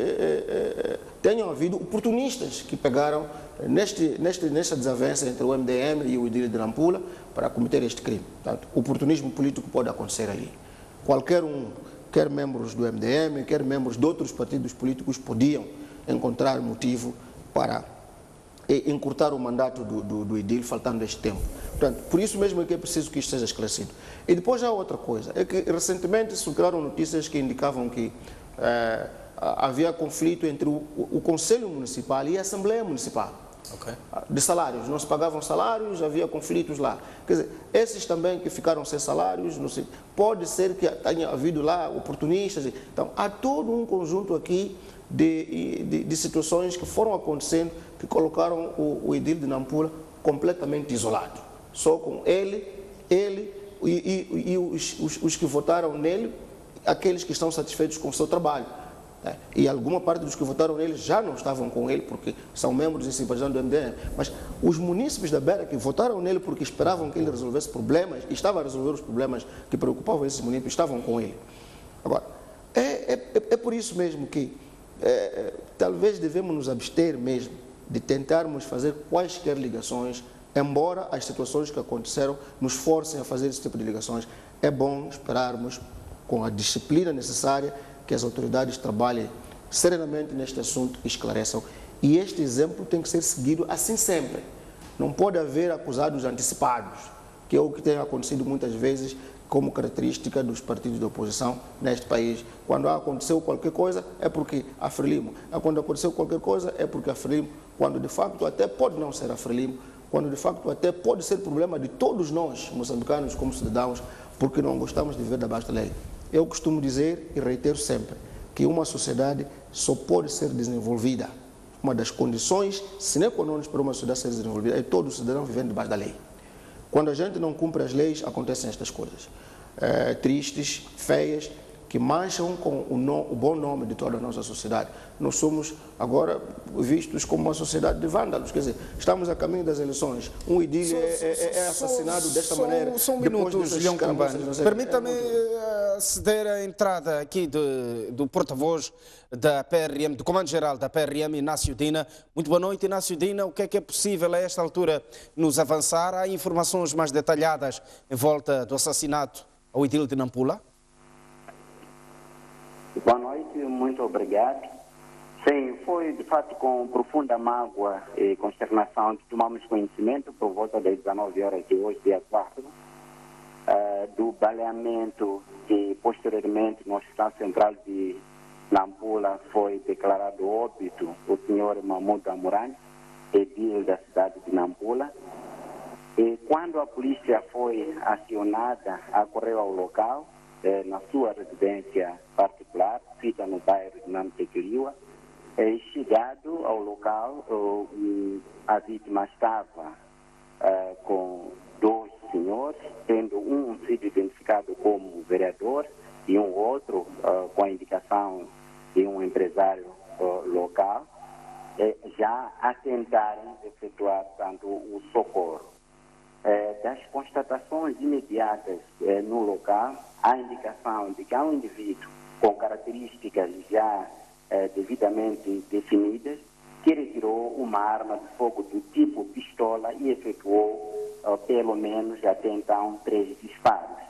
tenham havido oportunistas que pegaram nesta desavença entre o MDM e o edil de Nampula para cometer este crime. Portanto, o oportunismo político pode acontecer ali. Qualquer um, quer membros do MDM, quer membros de outros partidos políticos, podiam encontrar motivo para encurtar o mandato do edil, faltando este tempo. Portanto, por isso mesmo é que é preciso que isto seja esclarecido. E depois há outra coisa, é que recentemente circularam notícias que indicavam que havia conflito entre o Conselho Municipal e a Assembleia Municipal. Okay. De salários, não se pagavam salários, havia conflitos lá. Quer dizer, esses também que ficaram sem salários, não sei, pode ser que tenha havido lá oportunistas. Então, há todo um conjunto aqui de situações que foram acontecendo que colocaram o edil de Nampula completamente isolado. Só com ele, e os que votaram nele, aqueles que estão satisfeitos com o seu trabalho. E alguma parte dos que votaram nele já não estavam com ele, porque são membros e simpatizantes do MDM. Mas os munícipes da Beira que votaram nele porque esperavam que ele resolvesse problemas, e estava a resolver os problemas que preocupavam esses munícipes, estavam com ele. Agora, é por isso mesmo que talvez devemos nos abster mesmo de tentarmos fazer quaisquer ligações, embora as situações que aconteceram nos forcem a fazer esse tipo de ligações. É bom esperarmos com a disciplina necessária que as autoridades trabalhem serenamente neste assunto e esclareçam. E este exemplo tem que ser seguido assim sempre. Não pode haver acusados antecipados, que é o que tem acontecido muitas vezes como característica dos partidos de oposição neste país. Quando aconteceu qualquer coisa, é porque a Frelimo. Quando aconteceu qualquer coisa, é porque a Frelimo. Quando de facto até pode não ser a Frelimo, quando de facto até pode ser problema de todos nós, moçambicanos, como cidadãos, porque não gostamos de viver debaixo da lei. Eu costumo dizer e reitero sempre que uma sociedade só pode ser desenvolvida. Uma das condições sine qua non para uma sociedade ser desenvolvida é todos os cidadãos vivendo debaixo da lei. Quando a gente não cumpre as leis, acontecem estas coisas. Tristes, feias, que mancham com o bom nome de toda a nossa sociedade. Nós somos agora vistos como uma sociedade de vândalos, quer dizer, estamos a caminho das eleições. Um idílio é assassinado desta maneira. Só um minuto, Julião Combani. Permita-me ceder a entrada aqui do porta-voz da PRM, do Comando-Geral da PRM, Inácio Dina. Muito boa noite, Inácio Dina. O que é possível a esta altura nos avançar? Há informações mais detalhadas em volta do assassinato ao edil de Nampula? Boa noite, muito obrigado. Sim, foi de fato com profunda mágoa e consternação que tomamos conhecimento por volta das 19 horas de hoje, dia 4, do baleamento que posteriormente no Hospital Central de Nampula foi declarado óbito o senhor Mahmoud Amurani, edil da cidade de Nampula. E quando a polícia foi acionada, acorreu ao local, na sua residência particular, fica no bairro de Namtequiliwa. Chegado ao local, a vítima estava com dois senhores, tendo um sido identificado como vereador e um outro com a indicação de um empresário local, já a tentarem efetuar tanto o socorro. Das constatações imediatas no local, há indicação de que há um indivíduo com características já devidamente definidas que retirou uma arma de fogo do tipo pistola e efetuou pelo menos até então 3 disparos.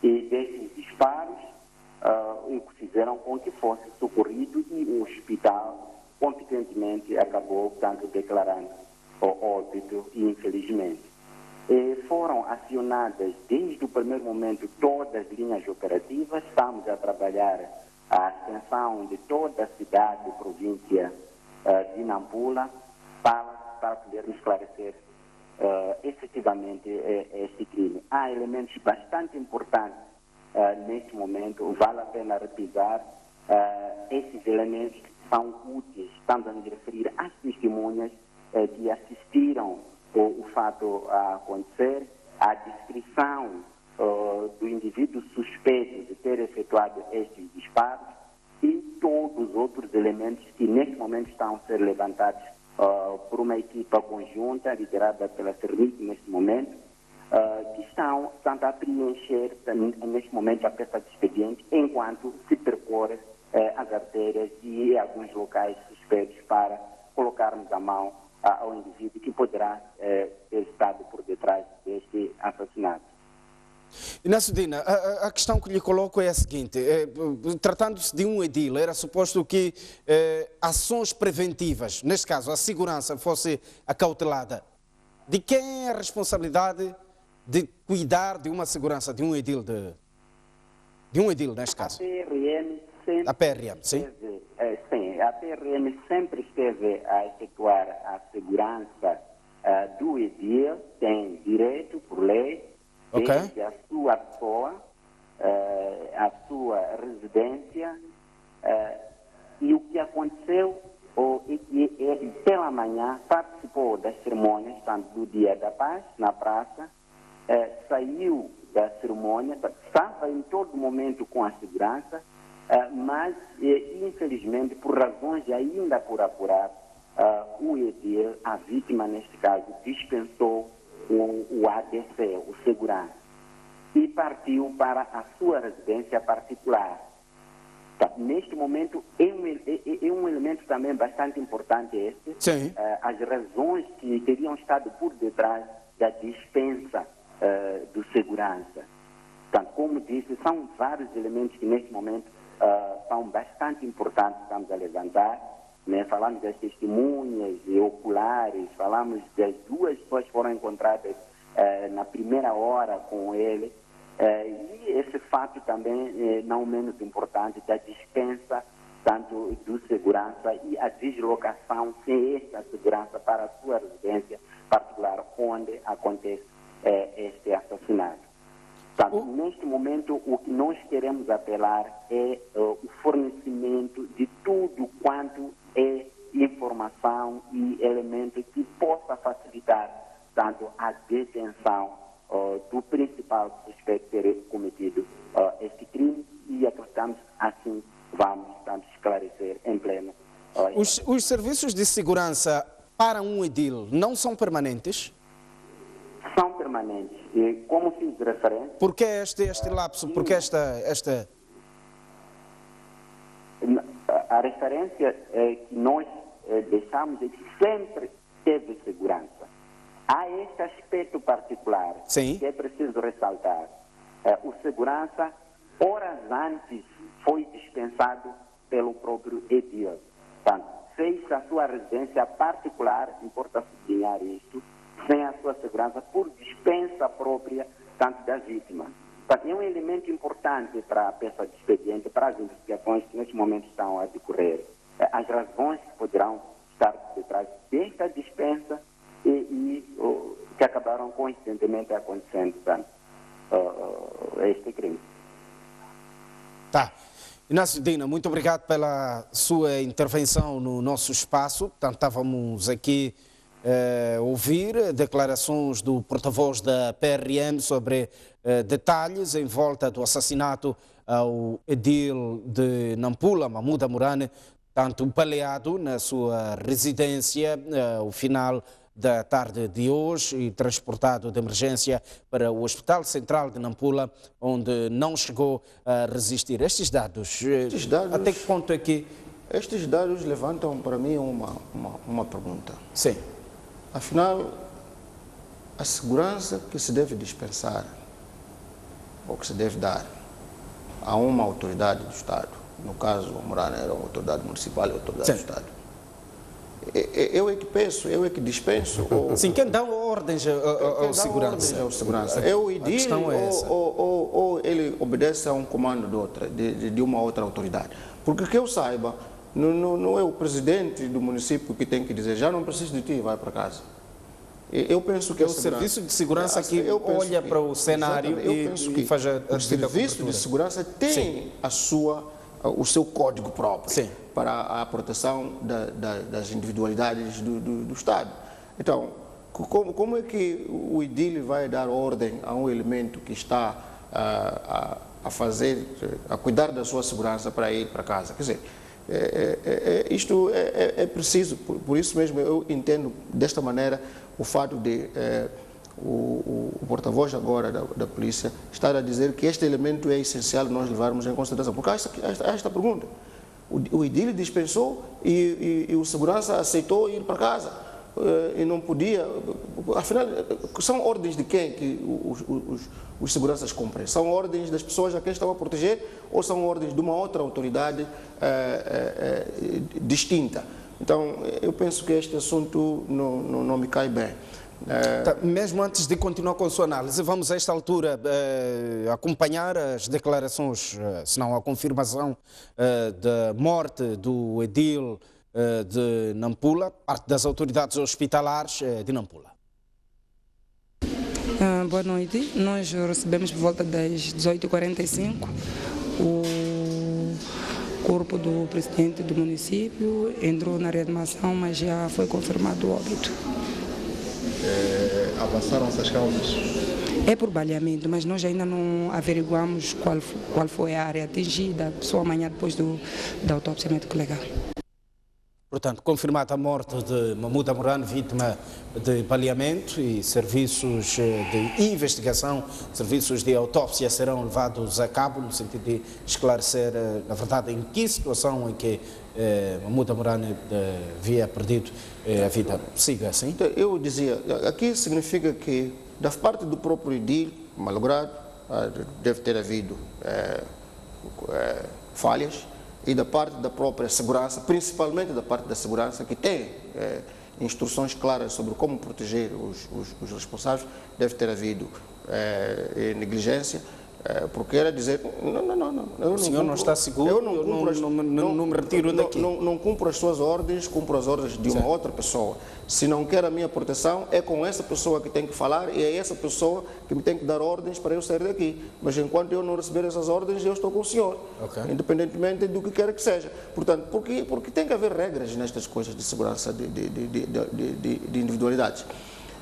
E desses disparos fizeram com que fosse socorrido e o hospital competentemente acabou, portanto, declarando o óbito, infelizmente. Foram acionadas desde o primeiro momento todas as linhas operativas. Estamos a trabalhar a extensão de toda a cidade e província de Nampula para poder esclarecer efetivamente este crime. Há elementos bastante importantes neste momento, vale a pena repisar esses elementos que são úteis. Estamos a nos referir às testemunhas que assistiram o fato a acontecer, a descrição do indivíduo suspeito de ter efetuado estes disparos e todos os outros elementos que neste momento estão a ser levantados por uma equipa conjunta liderada pela CERMIC neste momento, que estão, portanto, a preencher neste momento a peça de expediente enquanto se percorre as artérias e alguns locais suspeitos para colocarmos a mão ao indivíduo que poderá ter estado por detrás deste assassinato. Inácio Dina, a questão que lhe coloco é a seguinte, tratando-se de um edil, era suposto que ações preventivas, neste caso a segurança, fosse acautelada. De quem é a responsabilidade de cuidar de uma segurança de um edil, de um edil neste caso? A PRM, sim? Sim, a PRM sempre esteve a efetuar a segurança do edil, tem direito por lei, desde a sua pessoa, a sua residência, e o que aconteceu é que ele, pela manhã, participou das cerimônias, tanto do Dia da Paz, na praça, saiu da cerimônia, estava em todo momento com a segurança, mas, infelizmente, por razões ainda por apurar, o edil, a vítima neste caso, dispensou o ADC, o segurança, e partiu para a sua residência particular. Neste momento, é um elemento também bastante importante este. Sim. As razões que teriam estado por detrás da dispensa do segurança. Portanto, como disse, são vários elementos que neste momento são bastante importantes, estamos a levantar. Né? Falamos das testemunhas e oculares, falamos das 2 pessoas que foram encontradas na primeira hora com ele. E esse fato também, não menos importante, da dispensa tanto do segurança e a deslocação sem esta segurança para a sua residência particular, onde acontece este assassinato. Portanto, neste momento, o que nós queremos apelar é o fornecimento de tudo quanto é informação e elemento que possa facilitar tanto a detenção do principal suspeito ter cometido este crime, e acreditamos assim vamos esclarecer em pleno. Os serviços de segurança para um edil não são permanentes? São permanentes. E como fiz referência... Por que este lapso? Por que esta... A referência que nós deixamos é que sempre teve segurança. Há este aspecto particular. Sim. Que é preciso ressaltar. O segurança, horas antes, foi dispensado pelo próprio edil. Portanto, fez a sua residência particular, importa sublinhar isto, sem a sua segurança, por dispensa própria, tanto da vítima. Portanto, é um elemento importante para a peça de expediente, para as investigações que neste momento estão a decorrer. As razões que poderão estar por detrás desta dispensa e que acabaram coincidentemente acontecendo, portanto, este crime. Tá. Inácio Dina, muito obrigado pela sua intervenção no nosso espaço. Portanto, estávamos aqui ouvir declarações do porta-voz da PRM sobre detalhes em volta do assassinato ao edil de Nampula, Mahmoud Amurane, tanto baleado na sua residência ao final da tarde de hoje e transportado de emergência para o Hospital Central de Nampula, onde não chegou a resistir. Estes dados até que ponto é que... Estes dados levantam para mim uma pergunta. Sim. Afinal, a segurança que se deve dispensar, ou que se deve dar a uma autoridade do Estado, no caso, o Amurane era uma autoridade municipal e autoridade do Estado, eu é que penso, eu é que dispenso. Sim, quem dá ordens ao segurança? É o edil ou ele obedece a um comando de uma outra autoridade? Porque que eu saiba, não é o presidente do município que tem que dizer, já não preciso de ti, vai para casa. Eu penso que é o serviço de segurança que olha para o cenário e faz a o serviço de segurança tem o seu código próprio para a proteção das individualidades do Estado. Então, como é que o edil vai dar ordem a um elemento que está a cuidar da sua segurança para ir para casa? Quer dizer, isto é preciso, por isso mesmo eu entendo desta maneira o fato de o porta-voz agora da polícia estar a dizer que este elemento é essencial nós levarmos em consideração. Porque há esta pergunta. O edil dispensou e o segurança aceitou ir para casa. E não podia... Afinal, são ordens de quem que os seguranças cumprem? São ordens das pessoas a quem estão a proteger ou são ordens de uma outra autoridade distinta? Então, eu penso que este assunto não me cai bem. Mesmo antes de continuar com a sua análise, vamos a esta altura acompanhar as declarações, se não a confirmação da morte do edil de Nampula, parte das autoridades hospitalares de Nampula. Boa noite. Nós recebemos por volta das 18h45 o corpo do presidente do município, entrou na reanimação, mas já foi confirmado o óbito. Avançaram-se as causas? é por baleamento, mas nós ainda não averiguamos qual foi a área atingida, só amanhã depois da autópsia médico-legal. Portanto, confirmada a morte de Mahmoud Amurane, vítima de baleamento, e serviços de investigação, serviços de autópsia serão levados a cabo no sentido de esclarecer, na verdade, em que situação em que Mahmoud Amurane havia perdido a vida. Siga assim. Eu dizia, aqui significa que da parte do próprio edil, malogrado, deve ter havido falhas, e da parte da própria segurança, principalmente da parte da segurança, que tem instruções claras sobre como proteger os responsáveis, deve ter havido negligência, porque era dizer, não, o senhor não está seguro, eu não me retiro daqui. Não cumpro as suas ordens, cumpro as ordens de uma outra pessoa. Se não quer a minha proteção, é com essa pessoa que tem que falar e é essa pessoa que me tem que dar ordens para eu sair daqui. Mas enquanto eu não receber essas ordens, eu estou com o senhor, independentemente do que quer que seja. Portanto, porque tem que haver regras nestas coisas de segurança de individualidades.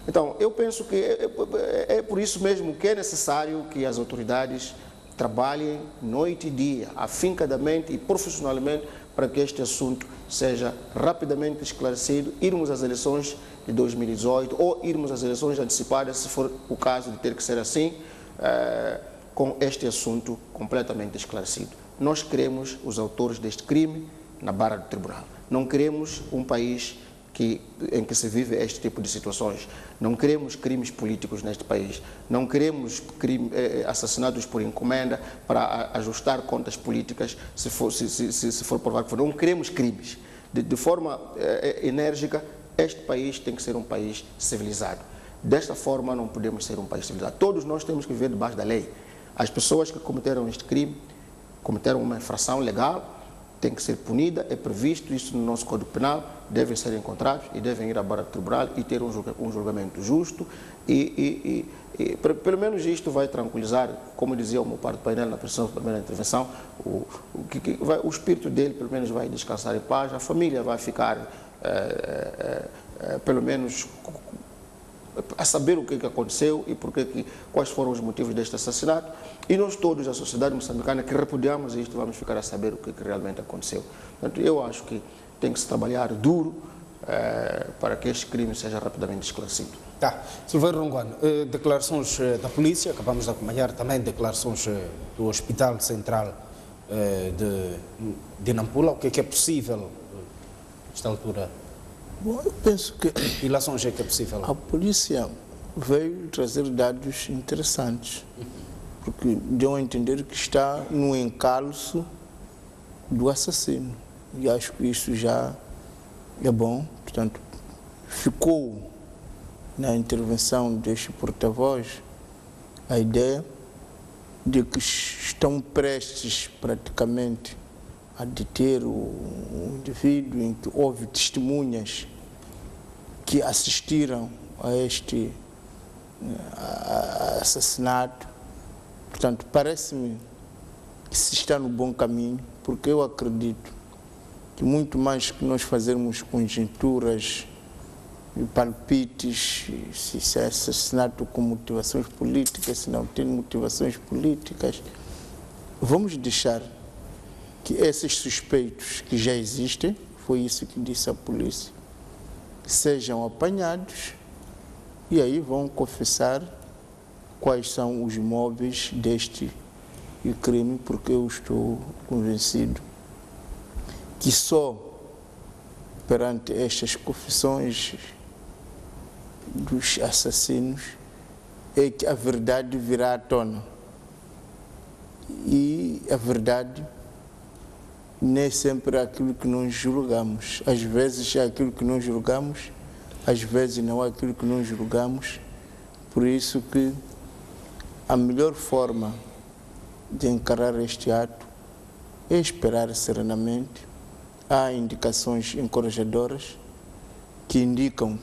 Então, eu penso que é por isso mesmo que é necessário que as autoridades trabalhem noite e dia, afincadamente e profissionalmente, para que este assunto seja rapidamente esclarecido, irmos às eleições de 2018 ou irmos às eleições antecipadas, se for o caso de ter que ser assim, com este assunto completamente esclarecido. Nós queremos os autores deste crime na barra do tribunal. Não queremos um país em que se vive este tipo de situações. Não queremos crimes políticos neste país. Não queremos assassinatos por encomenda para ajustar contas políticas, se for provar que for. Não queremos crimes. De forma enérgica, este país tem que ser um país civilizado. Desta forma, não podemos ser um país civilizado. Todos nós temos que viver debaixo da lei. As pessoas que cometeram este crime, cometeram uma infração legal, tem que ser punida, é previsto isso no nosso Código Penal, devem ser encontrados e devem ir à barra do tribunal e ter um julgamento justo e pelo menos isto vai tranquilizar, como dizia o meu par do painel na primeira intervenção, o espírito dele pelo menos vai descansar em paz, a família vai ficar pelo menos a saber o que aconteceu e quais foram os motivos deste assassinato. E nós todos, a sociedade moçambicana, que repudiamos isto, vamos ficar a saber o que realmente aconteceu. Portanto, eu acho que tem que se trabalhar duro para que este crime seja rapidamente esclarecido. Tá. Silveira Ronguano, declarações da polícia, acabamos de acompanhar também declarações do Hospital Central de Nampula. O que é possível, nesta altura? Bom, eu penso que ilações é que é possível. A polícia veio trazer dados interessantes, porque deu a entender que está no encalço do assassino. E acho que isso já é bom. Portanto, ficou na intervenção deste porta-voz a ideia de que estão prestes praticamente a deter o indivíduo, em que houve testemunhas que assistiram a este assassinato. Portanto, parece-me que se está no bom caminho, porque eu acredito que muito mais que nós fazermos conjecturas e palpites, se é assassinato com motivações políticas, se não tem motivações políticas, vamos deixar que esses suspeitos que já existem, foi isso que disse a polícia, sejam apanhados e aí vão confessar quais são os móveis deste crime, porque eu estou convencido que só perante estas confissões dos assassinos é que a verdade virá à tona. E a verdade nem sempre é aquilo que nós julgamos. Às vezes é aquilo que nós julgamos, às vezes não é aquilo que nós julgamos. Por isso que a melhor forma de encarar este ato é esperar serenamente. Há indicações encorajadoras que indicam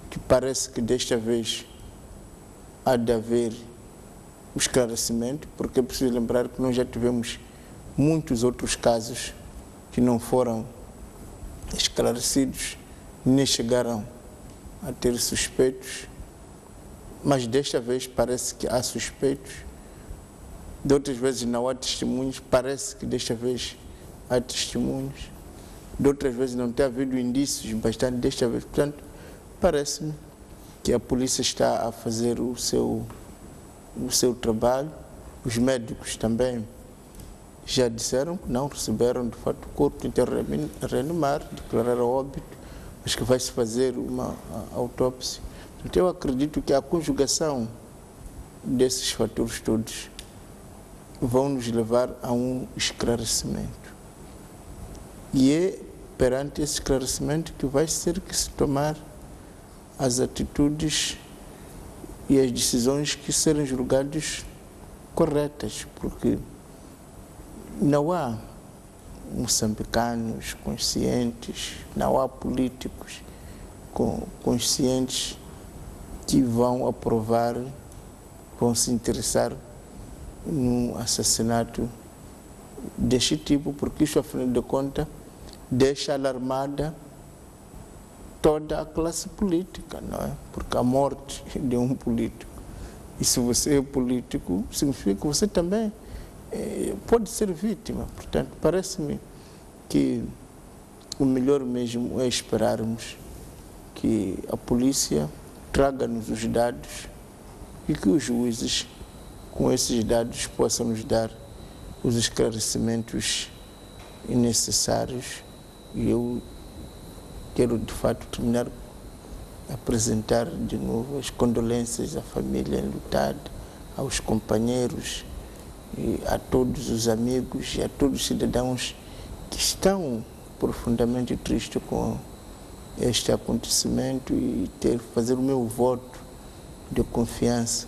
que parece que desta vez há de haver o esclarecimento, porque é preciso lembrar que nós já tivemos muitos outros casos que não foram esclarecidos, nem chegaram a ter suspeitos, mas desta vez parece que há suspeitos, de outras vezes não há testemunhos, parece que desta vez há testemunhos, de outras vezes não tem havido indícios bastante, desta vez, portanto, parece-me que a polícia está a fazer o seu trabalho. Os médicos também já disseram que não receberam, de fato, o corpo, tentam reanimar, declarar óbito, mas que vai-se fazer uma autópsia. Então, eu acredito que a conjugação desses fatores todos vão nos levar a um esclarecimento. E é perante esse esclarecimento que vai ser que se tomar as atitudes e as decisões que serem julgadas corretas, porque não há moçambicanos conscientes, não há políticos conscientes que vão aprovar, vão se interessar num assassinato deste tipo, porque isso, afinal de contas, deixa alarmada toda a classe política, não é? Porque a morte de um político, e se você é político, significa que você também pode ser vítima. Portanto, parece-me que o melhor mesmo é esperarmos que a polícia traga-nos os dados e que os juízes, com esses dados, possam nos dar os esclarecimentos necessários. E eu quero, de fato, terminar apresentar de novo as condolências à família enlutada, aos companheiros, e a todos os amigos e a todos os cidadãos que estão profundamente tristes com este acontecimento, e fazer o meu voto de confiança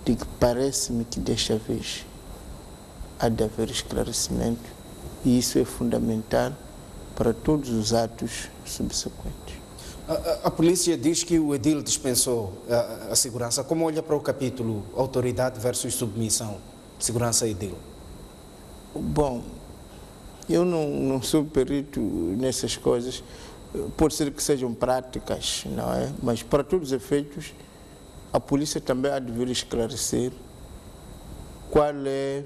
de que parece-me que desta vez há de haver esclarecimento, e isso é fundamental para todos os atos subsequentes. A polícia diz que o edil dispensou a segurança. Como olha para o capítulo autoridade versus submissão, segurança edil? Bom, eu não sou perito nessas coisas. Pode ser que sejam práticas, não é? Mas para todos os efeitos, a polícia também há de vir esclarecer qual é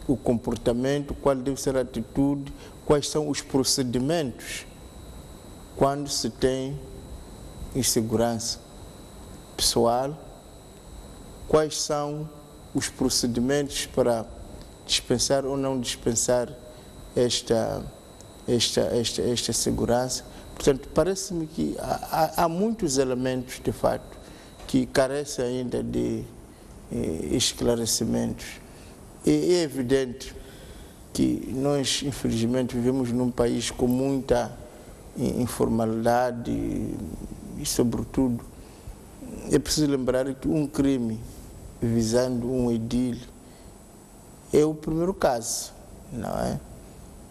o comportamento, qual deve ser a atitude, quais são os procedimentos quando se tem insegurança pessoal, quais são os procedimentos para dispensar ou não dispensar esta segurança. Portanto, parece-me que há muitos elementos, de fato, que carecem ainda de esclarecimentos. E é evidente que nós, infelizmente, vivemos num país com muita informalidade e, sobretudo, é preciso lembrar que um crime visando um edil é o primeiro caso, não é?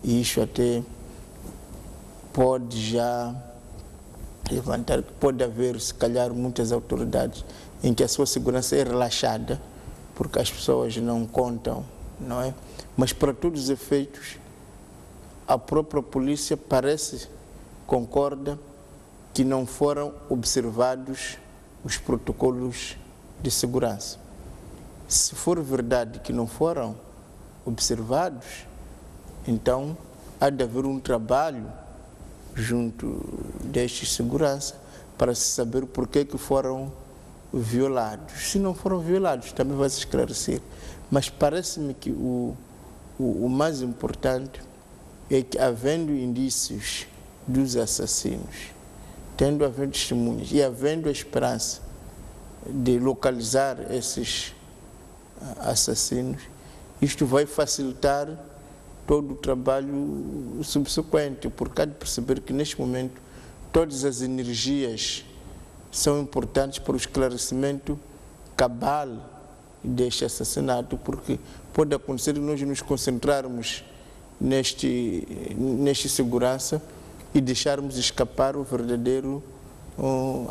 E isso até pode já levantar que pode haver, se calhar, muitas autoridades em que a sua segurança é relaxada, porque as pessoas não contam, não é? Mas, para todos os efeitos, a própria polícia concorda que não foram observados os protocolos de segurança. Se for verdade que não foram observados, então há de haver um trabalho junto destes segurança para se saber por que foram violados. Se não foram violados, também vai se esclarecer. Mas parece-me que o mais importante é que, havendo indícios dos assassinos, havendo testemunhas e havendo a esperança de localizar esses assassinos, isto vai facilitar todo o trabalho subsequente, porque há de perceber que, neste momento, todas as energias são importantes para o esclarecimento cabal deste assassinato, porque pode acontecer que nós nos concentrarmos neste segurança e deixarmos escapar o verdadeiro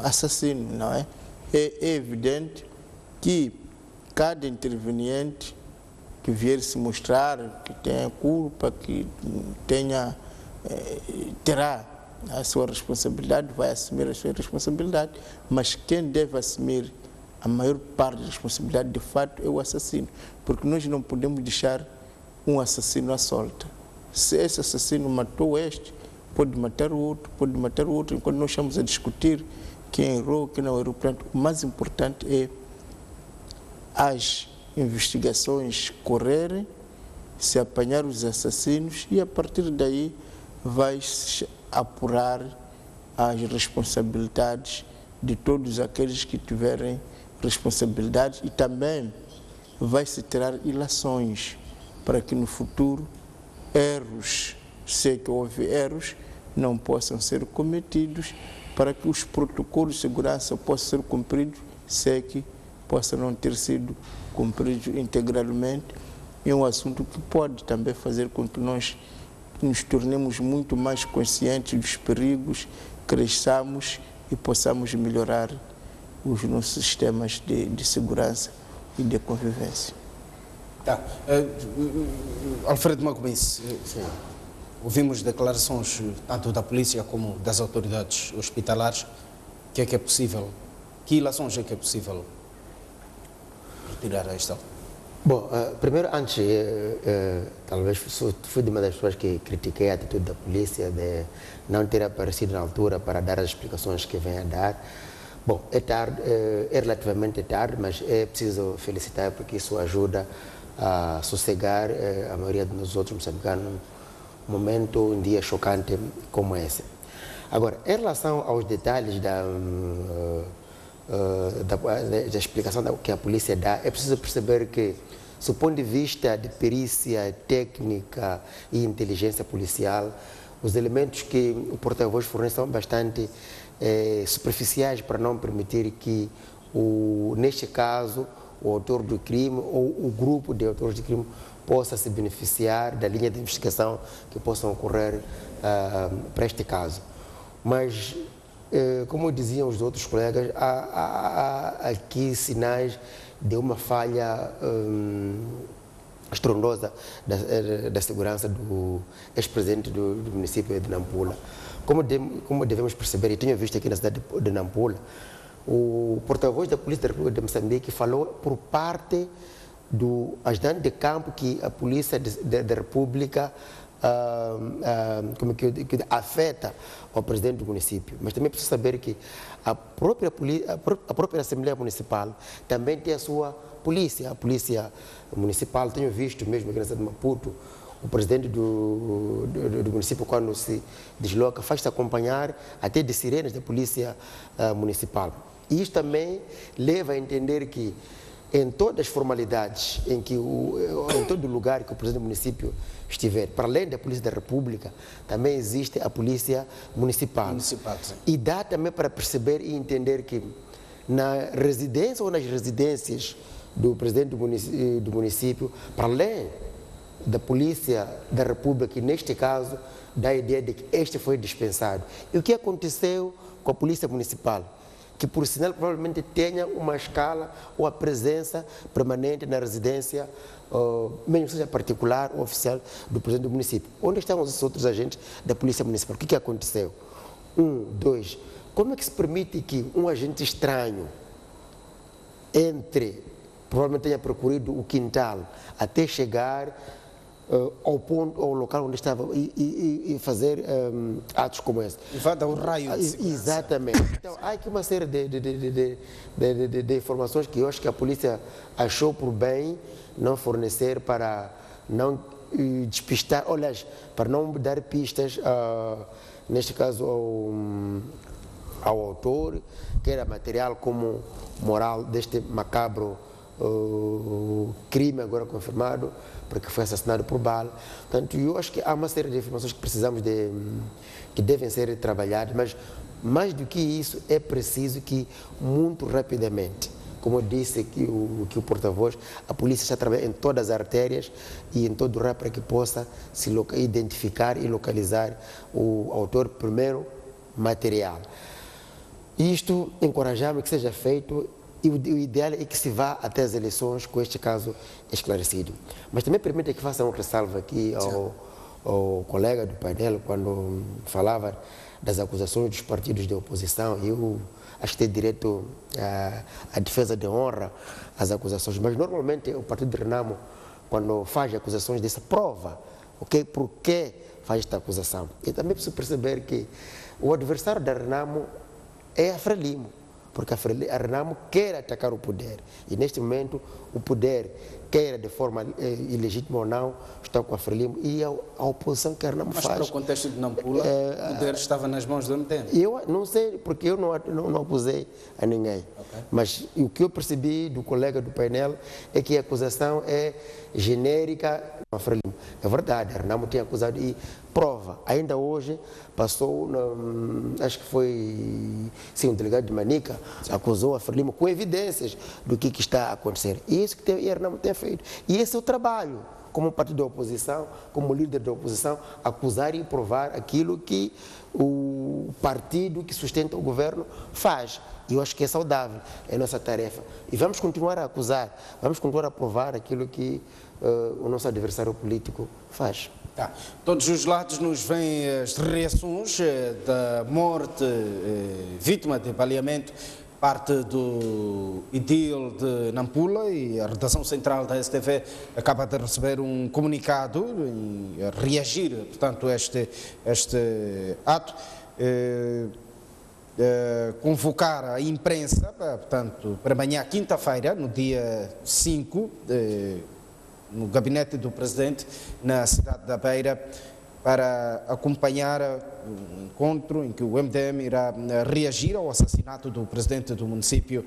assassino, não é? É evidente que cada interveniente que vier se mostrar que tenha culpa, que terá a sua responsabilidade, vai assumir a sua responsabilidade, mas quem deve assumir a maior parte da responsabilidade de fato é o assassino, porque nós não podemos deixar um assassino à solta. Se esse assassino matou este, pode matar o outro, enquanto nós estamos a discutir quem errou, quem não errou. Portanto, o mais importante é as investigações correrem, se apanhar os assassinos e a partir daí vai-se apurar as responsabilidades de todos aqueles que tiverem responsabilidades e também vai-se tirar ilações para que no futuro erros, se que houve erros, não possam ser cometidos, para que os protocolos de segurança possam ser cumpridos, se que possam não ter sido cumpridos integralmente. É um assunto que pode também fazer com que nós nos tornemos muito mais conscientes dos perigos, cresçamos e possamos melhorar os nossos sistemas de segurança e de convivência. Tá. Alfredo Magomes, ouvimos declarações tanto da polícia como das autoridades hospitalares. O que é possível? Que ilações é que é possível retirar a esta? Bom, primeiro, antes, talvez fui de uma das pessoas que critiquei a atitude da polícia de não ter aparecido na altura para dar as explicações que vem a dar. Bom, é tarde, é relativamente tarde, mas é preciso felicitar porque isso ajuda a sossegar a maioria dos outros moçambicanos num momento, um dia chocante como esse. Agora, em relação aos detalhes da explicação que a polícia dá, é preciso perceber que, do ponto de vista de perícia técnica e inteligência policial, os elementos que o porta-voz fornece são bastante superficiais para não permitir que, neste caso, o autor do crime ou o grupo de autores de crime possa se beneficiar da linha de investigação que possam ocorrer para este caso. Mas, como diziam os outros colegas, há aqui sinais de uma falha estrondosa da segurança do ex-presidente do município de Nampula. Como devemos perceber, e tenho visto aqui na cidade de Nampula, o porta-voz da Polícia da República de Moçambique falou por parte do ajudante de campo que a Polícia da República que afeta o presidente do município. Mas também preciso saber que a própria Assembleia Municipal também tem a sua polícia, a Polícia Municipal. Tenho visto mesmo aqui na cidade de Maputo, o presidente do município, quando se desloca, faz-se acompanhar até de sirenes da Polícia Municipal. E isso também leva a entender que em todas as formalidades, em todo lugar que o presidente do município estiver, para além da Polícia da República, também existe a Polícia Municipal. E dá também para perceber e entender que na residência ou nas residências do presidente do município, para além da Polícia da República, que neste caso dá a ideia de que este foi dispensado. E o que aconteceu com a Polícia Municipal? Que, por sinal, provavelmente tenha uma escala ou a presença permanente na residência, mesmo seja particular ou oficial, do presidente do município. Onde estão os outros agentes da Polícia Municipal? O que aconteceu? 1, 2, como é que se permite que um agente estranho provavelmente tenha percorrido o quintal até chegar ao local onde estava e fazer atos como esse. E vai dar um raio de segurança. Exatamente. Então, há aqui uma série de informações que eu acho que a polícia achou por bem não fornecer para não despistar, aliás, para não dar pistas, neste caso, ao autor, que era material como moral deste macabro crime agora confirmado, porque foi assassinado por bala. Portanto, eu acho que há uma série de informações que precisamos que devem ser trabalhadas, mas mais do que isso é preciso que muito rapidamente, como disse aqui o porta-voz, a polícia está trabalhando em todas as artérias e em todo o rap para que possa se identificar e localizar o autor primeiro material. Isto encorajamos que seja feito. E o ideal é que se vá até as eleições com este caso esclarecido. Mas também permita que faça um ressalvo aqui ao colega do painel, quando falava das acusações dos partidos de oposição. Eu acho que tem direito à defesa de honra às acusações. Mas normalmente o Partido de Renamo, quando faz acusações dessa prova, okay, por que faz esta acusação? E também preciso perceber que o adversário da Renamo é a Frelimo, porque a Renamo quer atacar o poder. E neste momento o poder, quer de forma ilegítima ou não, está com a Frelimo e a oposição que a Renamo faz. Mas para o contexto de Nampula, o poder estava nas mãos do MDM? Eu não sei, porque eu não acusei a ninguém. Okay. Mas o que eu percebi do colega do painel é que a acusação é genérica a Frelimo. É verdade, a Renamo tinha acusado e prova. Ainda hoje passou, acho que foi, sim, um delegado de Manica, acusou a Frelimo com evidências do que está a acontecer. E isso que a Renamo tem feito. E esse é o trabalho, como partido da oposição, como líder da oposição, acusar e provar aquilo que o partido que sustenta o governo faz. E eu acho que é saudável, é nossa tarefa. E vamos continuar a acusar, vamos continuar a provar aquilo que o nosso adversário político faz. Tá. Todos os lados nos vêm as reações da morte vítima de baleamento, parte do IDIL de Nampula, e a redação central da STV acaba de receber um comunicado e reagir, portanto, a este ato. Convocar a imprensa, portanto, para amanhã, quinta-feira, no dia 5, no gabinete do presidente, na cidade da Beira, para acompanhar um encontro em que o MDM irá reagir ao assassinato do presidente do município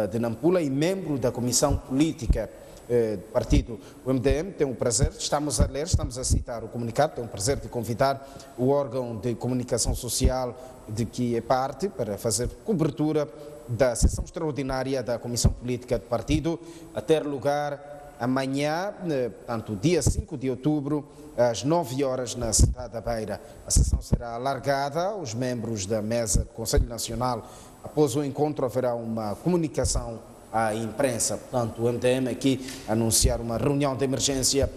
de Nampula e membro da comissão política do partido. O MDM tem o prazer, estamos a citar o comunicado, tem o prazer de convidar o órgão de comunicação social de que é parte para fazer cobertura da sessão extraordinária da comissão política do partido a ter lugar amanhã, portanto, dia 5 de outubro, às 9 horas, na cidade da Beira. A sessão será alargada aos membros da mesa do Conselho Nacional. Após o encontro haverá uma comunicação à imprensa. Portanto, o MDM aqui anunciar uma reunião de emergência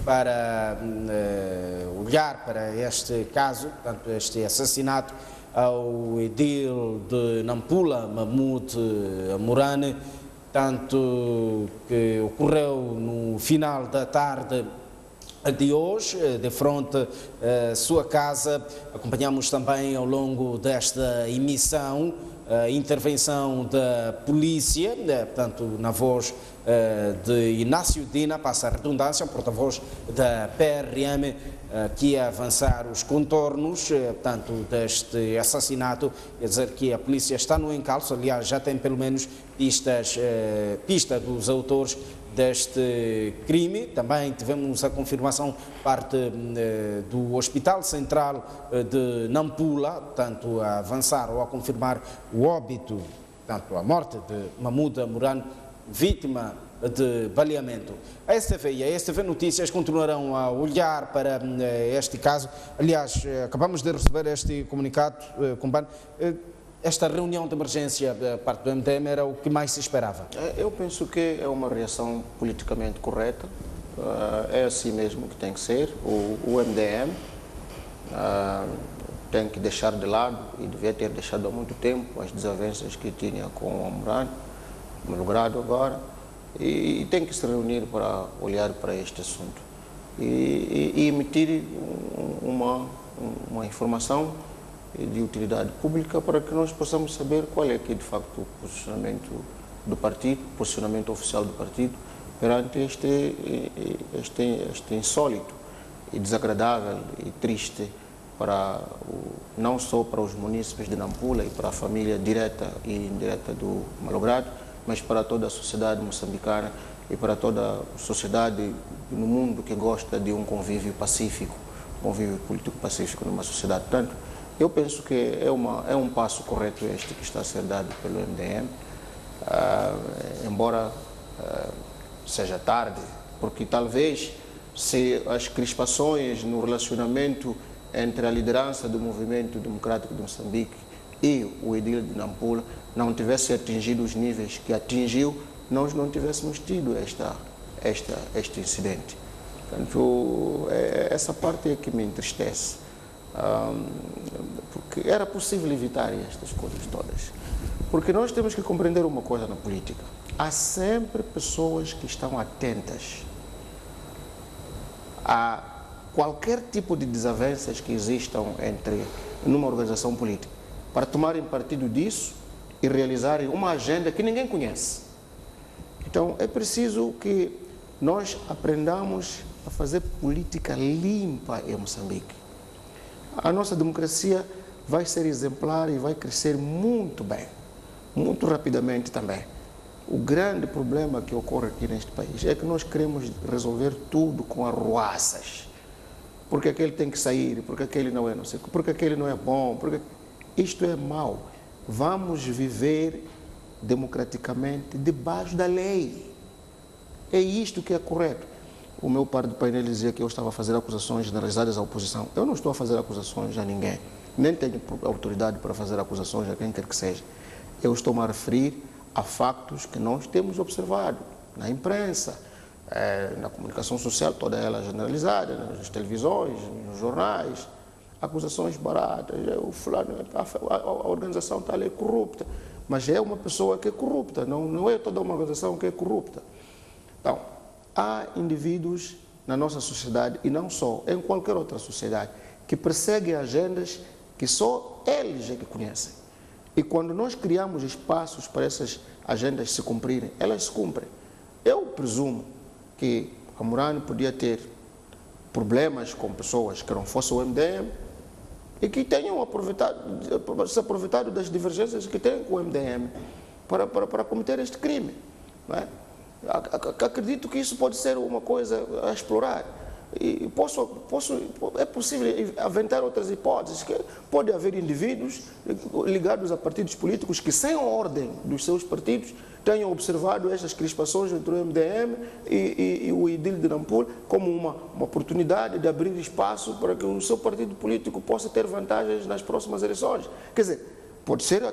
para olhar para este caso, portanto, este assassinato ao edil de Nampula, Mahmoud Morane, tanto que ocorreu no final da tarde de hoje, de frente à sua casa. Acompanhamos também ao longo desta emissão a intervenção da polícia, portanto, na voz de Inácio Dina, passa a redundância, porta-voz da PRM, que ia avançar os contornos, portanto, deste assassinato, quer dizer que a polícia está no encalço, aliás, já tem pelo menos pista dos autores deste crime. Também tivemos a confirmação parte do Hospital Central de Nampula, portanto, a avançar ou a confirmar o óbito, portanto, a morte de Mahmoud Morane, vítima de baleamento. A STV e a STV Notícias continuarão a olhar para este caso. Aliás, acabamos de receber este comunicado, companheiro. Esta reunião de emergência da parte do MDM era o que mais se esperava? Eu penso que é uma reação politicamente correta. É assim mesmo que tem que ser. O MDM tem que deixar de lado, e devia ter deixado há muito tempo, as desavenças que tinha com o Morane, malogrado agora, e tem que se reunir para olhar para este assunto e emitir uma informação de utilidade pública para que nós possamos saber qual é que de facto o posicionamento do partido, o posicionamento oficial do partido perante este insólito e desagradável e triste não só para os munícipes de Nampula e para a família direta e indireta do malogrado, mas para toda a sociedade moçambicana e para toda a sociedade no mundo que gosta de um convívio pacífico, convívio político pacífico numa sociedade. Portanto, eu penso que é um passo correto este que está a ser dado pelo MDM, embora seja tarde, porque talvez se as crispações no relacionamento entre a liderança do Movimento Democrático de Moçambique e o edil de Nampula não tivesse atingido os níveis que atingiu, nós não tivéssemos tido este incidente. Portanto, essa parte é que me entristece, porque era possível evitar estas coisas todas. Porque nós temos que compreender uma coisa na política. Há sempre pessoas que estão atentas a qualquer tipo de desavenças que existam numa organização política, para tomarem partido disso e realizarem uma agenda que ninguém conhece. Então, é preciso que nós aprendamos a fazer política limpa em Moçambique. A nossa democracia vai ser exemplar e vai crescer muito bem, muito rapidamente também. O grande problema que ocorre aqui neste país é que nós queremos resolver tudo com arruaças. Porque aquele tem que sair, porque aquele não é não sei, porque aquele não é bom, porque isto é mau. Vamos viver democraticamente debaixo da lei. É isto que é correto. O meu par de painel dizia que eu estava a fazer acusações generalizadas à oposição. Eu não estou a fazer acusações a ninguém, nem tenho autoridade para fazer acusações a quem quer que seja. Eu estou-me a referir a factos que nós temos observado na imprensa, na comunicação social, toda ela generalizada, nas televisões, nos jornais, acusações baratas, o fulano, a organização tal é corrupta, mas é uma pessoa que é corrupta, não é toda uma organização que é corrupta. Então, há indivíduos na nossa sociedade, e não só, em qualquer outra sociedade, que perseguem agendas que só eles é que conhecem. E quando nós criamos espaços para essas agendas se cumprirem, elas se cumprem. Eu presumo que a Murani podia ter problemas com pessoas que não fossem o MDM e que tenham se aproveitado das divergências que têm com o MDM para cometer este crime. Não é? Acredito que isso pode ser uma coisa a explorar. E é possível aventar outras hipóteses, que pode haver indivíduos ligados a partidos políticos que, sem ordem dos seus partidos, tenham observado estas crispações entre o MDM e o Idil de Nampula como uma oportunidade de abrir espaço para que o seu partido político possa ter vantagens nas próximas eleições. Quer dizer, pode ser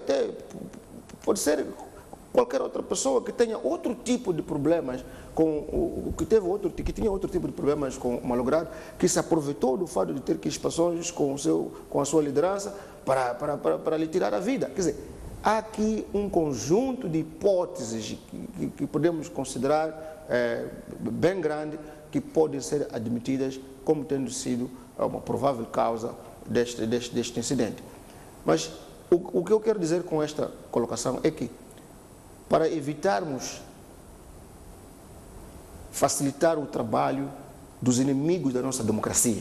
qualquer outra pessoa que tenha outro tipo de problemas que tinha outro tipo de problemas com o malogrado, que se aproveitou do fato de ter crispações com a sua liderança para lhe tirar a vida. Quer dizer, há aqui um conjunto de hipóteses que podemos considerar bem grande, que podem ser admitidas como tendo sido uma provável causa deste incidente. Mas o que eu quero dizer com esta colocação é que, para evitarmos facilitar o trabalho dos inimigos da nossa democracia,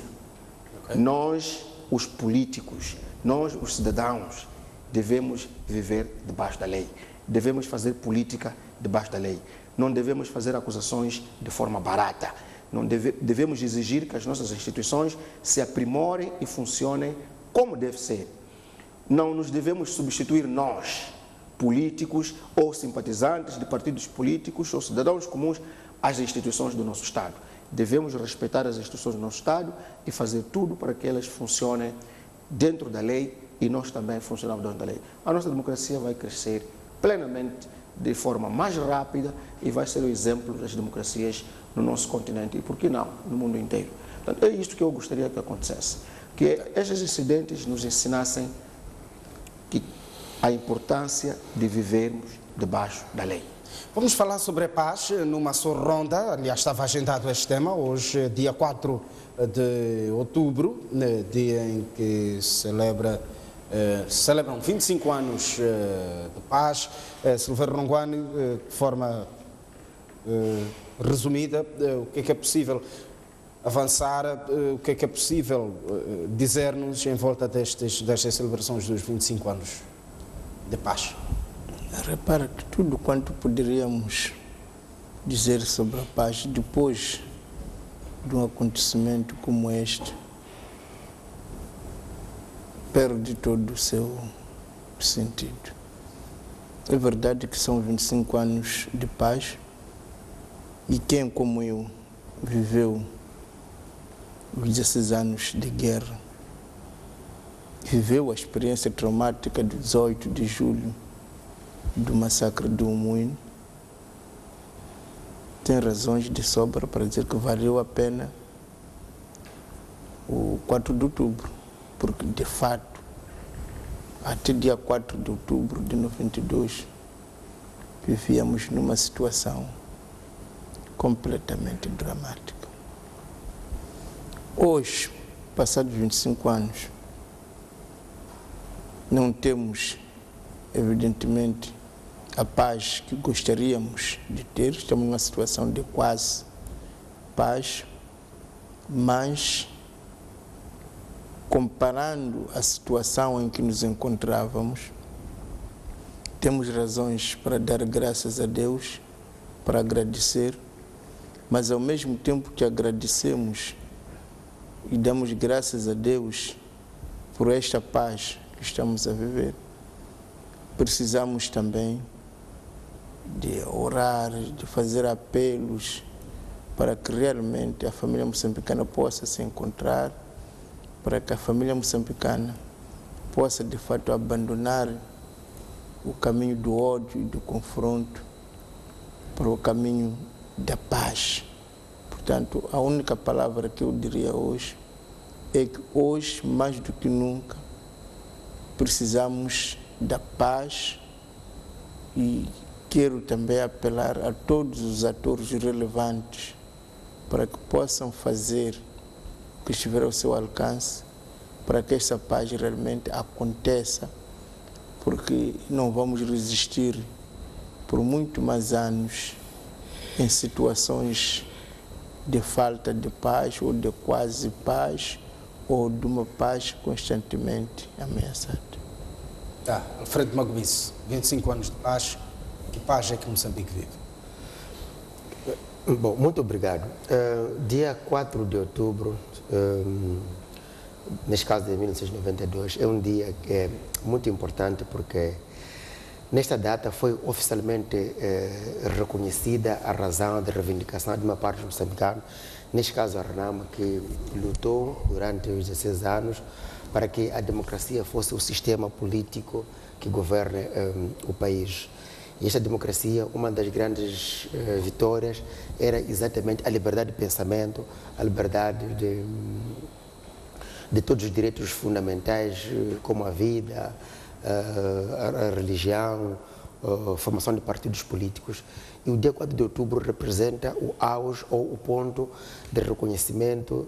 nós, os políticos, nós, os cidadãos, devemos viver debaixo da lei. Devemos fazer política debaixo da lei. Não devemos fazer acusações de forma barata. Não devemos exigir que as nossas instituições se aprimorem e funcionem como deve ser. Não nos devemos substituir nós, políticos ou simpatizantes de partidos políticos ou cidadãos comuns, às instituições do nosso Estado. Devemos respeitar as instituições do nosso Estado e fazer tudo para que elas funcionem dentro da lei e nós também funcionamos dentro da lei. A nossa democracia vai crescer plenamente, de forma mais rápida, e vai ser o exemplo das democracias no nosso continente e, por que não, no mundo inteiro. Portanto, é isto que eu gostaria que acontecesse, que estes incidentes nos ensinassem a importância de vivermos debaixo da lei. Vamos falar sobre a paz numa só ronda. Aliás, estava agendado este tema. Hoje, dia 4 de outubro, dia em que celebram 25 anos de paz. Silveira Ronguane, de forma resumida, o que é possível avançar, o que é possível dizer-nos em volta destas celebrações dos 25 anos de paz? Repara que tudo quanto poderíamos dizer sobre a paz depois de um acontecimento como este perde todo o seu sentido. É verdade que são 25 anos de paz e quem, como eu, viveu os 16 anos de guerra, viveu a experiência traumática de 18 de julho do massacre do Moinho, tem razões de sobra para dizer que valeu a pena o 4 de outubro, porque de fato até dia 4 de outubro de 92, vivíamos numa situação completamente dramática. Hoje, passados 25 anos, não temos, evidentemente, a paz que gostaríamos de ter. Estamos numa situação de quase paz, mas comparando a situação em que nos encontrávamos, temos razões para dar graças a Deus, para agradecer, mas ao mesmo tempo que agradecemos e damos graças a Deus por esta paz que estamos a viver, precisamos também de orar, de fazer apelos para que realmente a família moçambicana possa se encontrar, para que a família moçambicana possa de fato abandonar o caminho do ódio e do confronto para o caminho da paz. Portanto, a única palavra que eu diria hoje é que hoje, mais do que nunca, precisamos da paz, e quero também apelar a todos os atores relevantes para que possam fazer o que estiver ao seu alcance para que essa paz realmente aconteça, porque não vamos resistir por muito mais anos em situações de falta de paz ou de quase paz ou de uma paz constantemente ameaçada. Alfredo Magobice, 25 anos de paz, que paz é que Moçambique vive? Bom, muito obrigado. Dia 4 de outubro, neste caso de 1992, é um dia que é muito importante porque nesta data foi oficialmente reconhecida a razão de reivindicação de uma parte dos moçambicanos, neste caso a Renamo, que lutou durante os 16 anos para que a democracia fosse o sistema político que governe o país. E esta democracia, uma das grandes vitórias era exatamente a liberdade de pensamento, a liberdade de todos os direitos fundamentais, como a vida, a religião, a formação de partidos políticos. E o dia 4 de outubro representa o auge ou o ponto de reconhecimento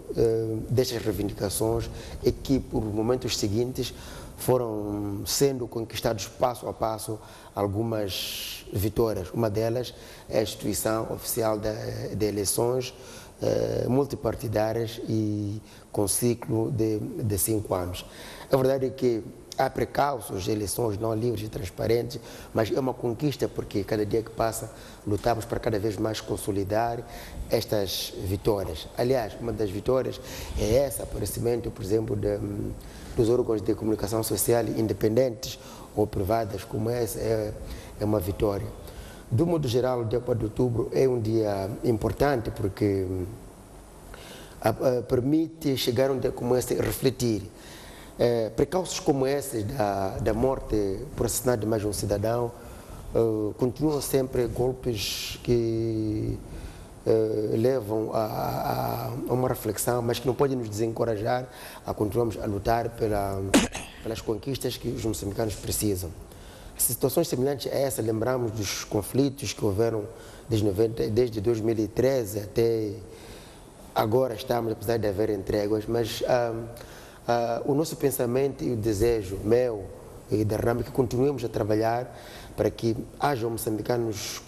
destas reivindicações e que, por momentos seguintes, foram sendo conquistados passo a passo algumas vitórias. Uma delas é a instituição oficial de eleições multipartidárias e com ciclo de 5 anos. A verdade é que há precalços de eleições não livres e transparentes, mas é uma conquista porque cada dia que passa lutamos para cada vez mais consolidar estas vitórias. Aliás, uma das vitórias é esse aparecimento, por exemplo, dos órgãos de comunicação social independentes ou privadas, como essa é uma vitória. Do modo geral, o dia 4 de outubro é um dia importante porque permite chegar a um dia como esse e refletir. Precalços como esses da morte por assassinato de mais um cidadão continuam sempre golpes que levam a uma reflexão, mas que não podem nos desencorajar a continuarmos a lutar pelas conquistas que os moçambicanos precisam. Situações semelhantes a essa, lembramos dos conflitos que houveram desde 2013 até agora estamos, apesar de haver entréguas, mas o nosso pensamento e o desejo meu e da Renamo que continuemos a trabalhar para que hajam moçambicanos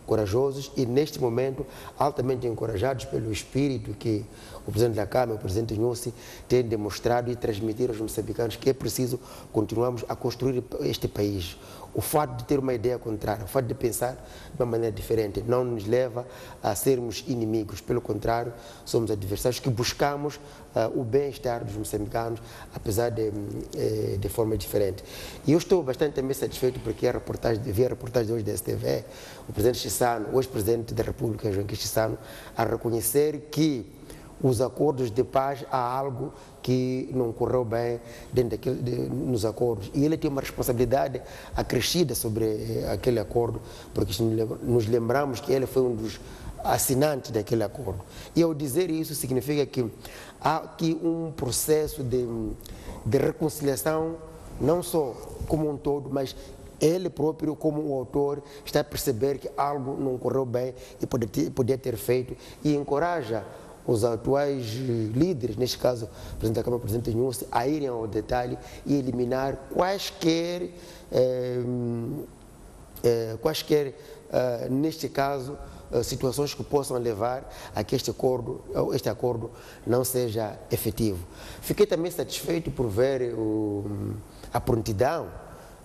corajosos e, neste momento, altamente encorajados pelo espírito que o Presidente da Câmara, o Presidente Nyusi, tem demonstrado e transmitir aos moçambicanos que é preciso continuarmos a construir este país. O fato de ter uma ideia contrária, o fato de pensar de uma maneira diferente, não nos leva a sermos inimigos. Pelo contrário, somos adversários que buscamos o bem-estar dos moçambicanos, apesar de forma diferente. E eu estou bastante também satisfeito porque vi a reportagem de hoje da STV, o Presidente Chissano, o ex-Presidente da República, Joaquim Chissano, a reconhecer que os acordos de paz há algo que não correu bem nos acordos. E ele tem uma responsabilidade acrescida sobre aquele acordo, porque nos lembramos que ele foi um dos assinantes daquele acordo. E ao dizer isso, significa que há aqui um processo de reconciliação não só como um todo, mas ele próprio, como um autor, está a perceber que algo não correu bem e podia ter feito, e encoraja os atuais líderes, neste caso o Presidente da Câmara, o Presidente Nhusse, a irem ao detalhe e eliminar quaisquer, neste caso, situações que possam levar a que este acordo não seja efetivo. Fiquei também satisfeito por ver a prontidão,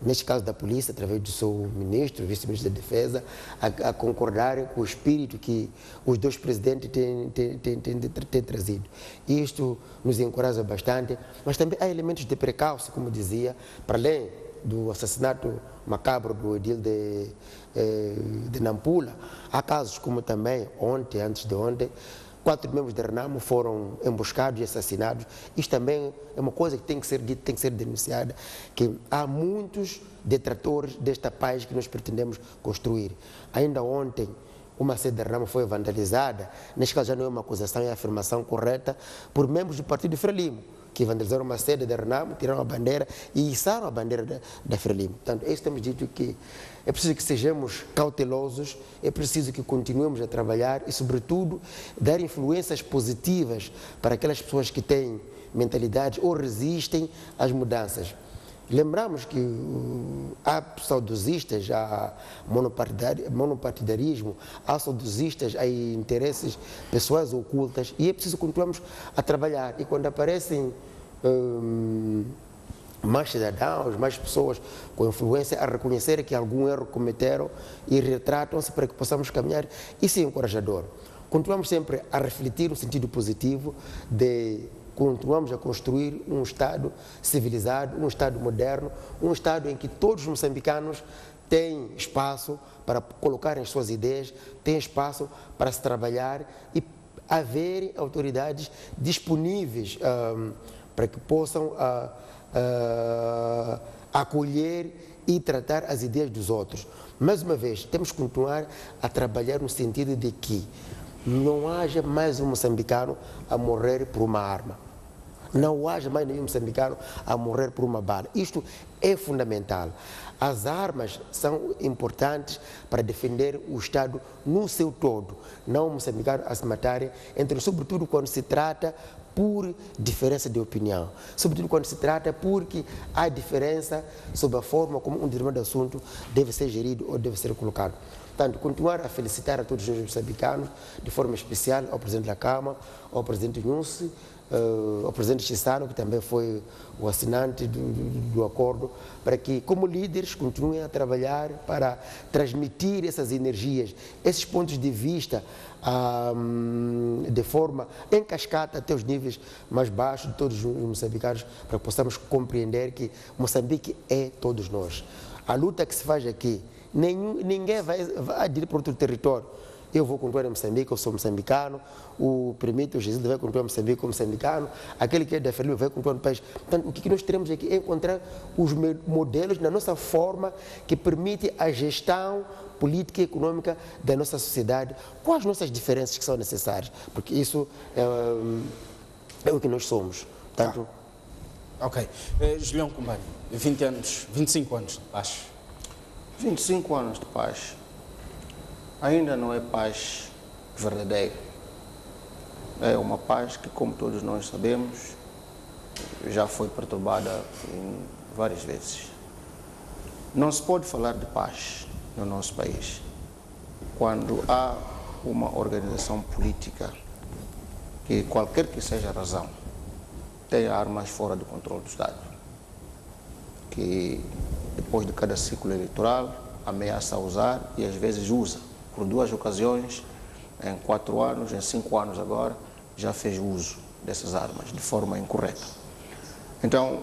neste caso da polícia, através do seu ministro, vice-ministro da Defesa, a concordarem com o espírito que os dois presidentes têm trazido. Isto nos encoraja bastante, mas também há elementos de precaução, como dizia, para além do assassinato macabro do edil de Nampula. Há casos como também antes de ontem, 4 membros da Renamo foram emboscados e assassinados. Isto também é uma coisa que tem que ser dita, tem que ser denunciada, que há muitos detratores desta paz que nós pretendemos construir. Ainda ontem, uma sede da Renamo foi vandalizada, neste caso já não é uma acusação, é a afirmação correta, por membros do Partido Frelimo, que vandalizaram uma sede da Renamo, tiraram a bandeira e içaram a bandeira da Frelimo. Portanto, isso temos dito que é preciso que sejamos cautelosos, é preciso que continuemos a trabalhar e, sobretudo, dar influências positivas para aquelas pessoas que têm mentalidades ou resistem às mudanças. Lembramos que há saudosistas, há monopartidarismo, há saudosistas, há interesses pessoais ocultas e é preciso continuarmos a trabalhar. E quando aparecem mais cidadãos, mais pessoas com influência a reconhecer que algum erro cometeram e retratam-se para que possamos caminhar, isso é encorajador. Continuamos sempre a refletir no sentido positivo de continuamos a construir um Estado civilizado, um Estado moderno, um Estado em que todos os moçambicanos têm espaço para colocarem as suas ideias, têm espaço para se trabalhar e haver autoridades disponíveis para que possam acolher e tratar as ideias dos outros. Mais uma vez, temos que continuar a trabalhar no sentido de que não haja mais um moçambicano a morrer por uma arma. Não haja mais nenhum moçambicano a morrer por uma bala. Isto é fundamental. As armas são importantes para defender o Estado no seu todo. Não o moçambicano a se matarem, sobretudo quando se trata por diferença de opinião. Sobretudo quando se trata porque há diferença sobre a forma como um determinado assunto deve ser gerido ou deve ser colocado. Portanto, continuar a felicitar a todos os moçambicanos, de forma especial ao Presidente da Câmara, ao Presidente Nhusse, ao Presidente Chissano, que também foi o assinante do acordo, para que, como líderes, continuem a trabalhar para transmitir essas energias, esses pontos de vista, de forma em cascata até os níveis mais baixos de todos os moçambicanos, para que possamos compreender que Moçambique é todos nós. A luta que se faz aqui, ninguém vai ir para outro território. Eu vou continuar em Moçambique, eu sou moçambicano, o Primito Jesus vai continuar em Moçambique como moçambicano, aquele que é da Frelimo vai continuar no país. Portanto, o que nós teremos aqui é encontrar os modelos na nossa forma que permite a gestão política e econômica da nossa sociedade, com as nossas diferenças que são necessárias, porque isso é o que nós somos. Portanto, Ok. Julião Cumbani, 25 anos de paz. 25 anos de paz. Ainda não é paz verdadeira. É uma paz que, como todos nós sabemos, já foi perturbada várias vezes. Não se pode falar de paz no nosso país quando há uma organização política que, qualquer que seja a razão, tem armas fora do controle do Estado, que depois de cada ciclo eleitoral ameaça usar e às vezes usa. Por 2 ocasiões, em 4 anos, em 5 anos agora, já fez uso dessas armas de forma incorreta. Então,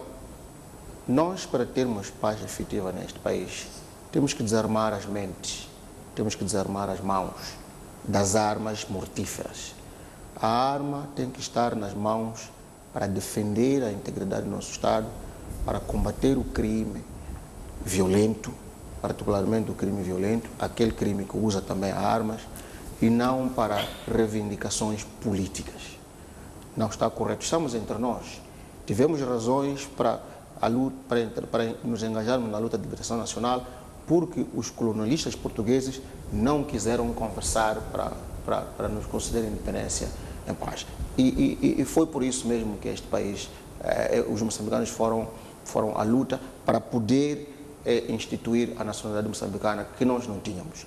nós, para termos paz efetiva neste país, temos que desarmar as mentes, temos que desarmar as mãos das armas mortíferas. A arma tem que estar nas mãos para defender a integridade do nosso Estado, para combater o crime violento, particularmente o crime violento, aquele crime que usa também armas, e não para reivindicações políticas. Não está correto. Estamos entre nós. Tivemos razões para para nos engajarmos na luta de libertação nacional, porque os colonialistas portugueses não quiseram conversar para nos conceder independência em paz. E foi por isso mesmo que este país, os moçambicanos foram à luta para poder instituir a nacionalidade moçambicana que nós não tínhamos.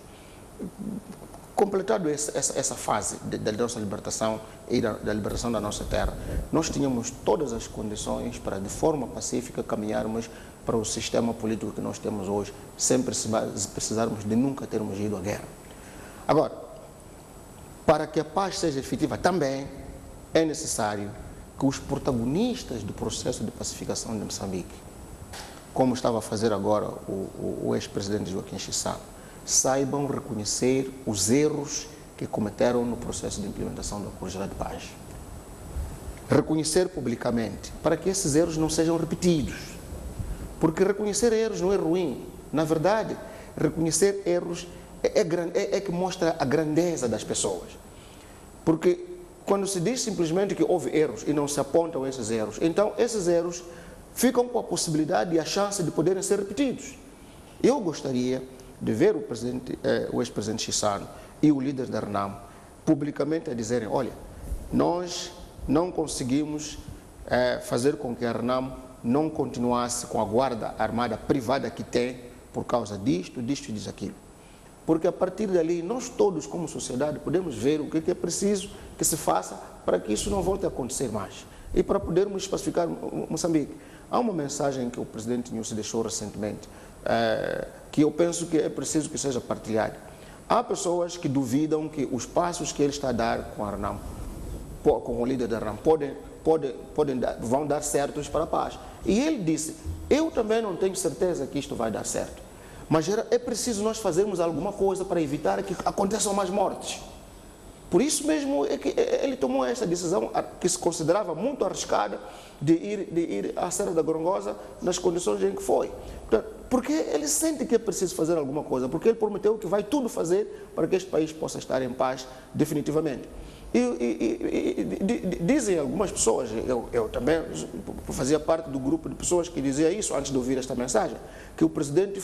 Completado essa fase da nossa libertação e da libertação da nossa terra, nós tínhamos todas as condições para, de forma pacífica, caminharmos para o sistema político que nós temos hoje, sem precisarmos de nunca termos ido à guerra. Agora, para que a paz seja efetiva também, é necessário que os protagonistas do processo de pacificação de Moçambique, como estava a fazer agora o ex-presidente Joaquim Chissano, saibam reconhecer os erros que cometeram no processo de implementação do Acordo Geral de Paz. Reconhecer publicamente, para que esses erros não sejam repetidos. Porque reconhecer erros não é ruim. Na verdade, reconhecer erros é que mostra a grandeza das pessoas. Porque quando se diz simplesmente que houve erros e não se apontam esses erros, então esses erros ficam com a possibilidade e a chance de poderem ser repetidos. Eu gostaria de ver o ex-presidente Chissano e o líder da RENAMO publicamente a dizerem: olha, nós não conseguimos fazer com que a RENAMO não continuasse com a guarda armada privada que tem por causa disto e diz aquilo. Porque a partir dali, nós todos como sociedade podemos ver o que é preciso que se faça para que isso não volte a acontecer mais e para podermos pacificar Moçambique. Há uma mensagem que o presidente Nyusi deixou recentemente, que eu penso que é preciso que seja partilhada. Há pessoas que duvidam que os passos que ele está a dar com a RENAMO, com o líder da RENAMO, vão dar certos para a paz. E ele disse: eu também não tenho certeza que isto vai dar certo, mas é preciso nós fazermos alguma coisa para evitar que aconteçam mais mortes. Por isso mesmo é que ele tomou essa decisão que se considerava muito arriscada de ir à Serra da Gorongosa nas condições em que foi. Porque ele sente que é preciso fazer alguma coisa, porque ele prometeu que vai tudo fazer para que este país possa estar em paz definitivamente. Dizem algumas pessoas, eu também fazia parte do grupo de pessoas que dizia isso antes de ouvir esta mensagem, que o presidente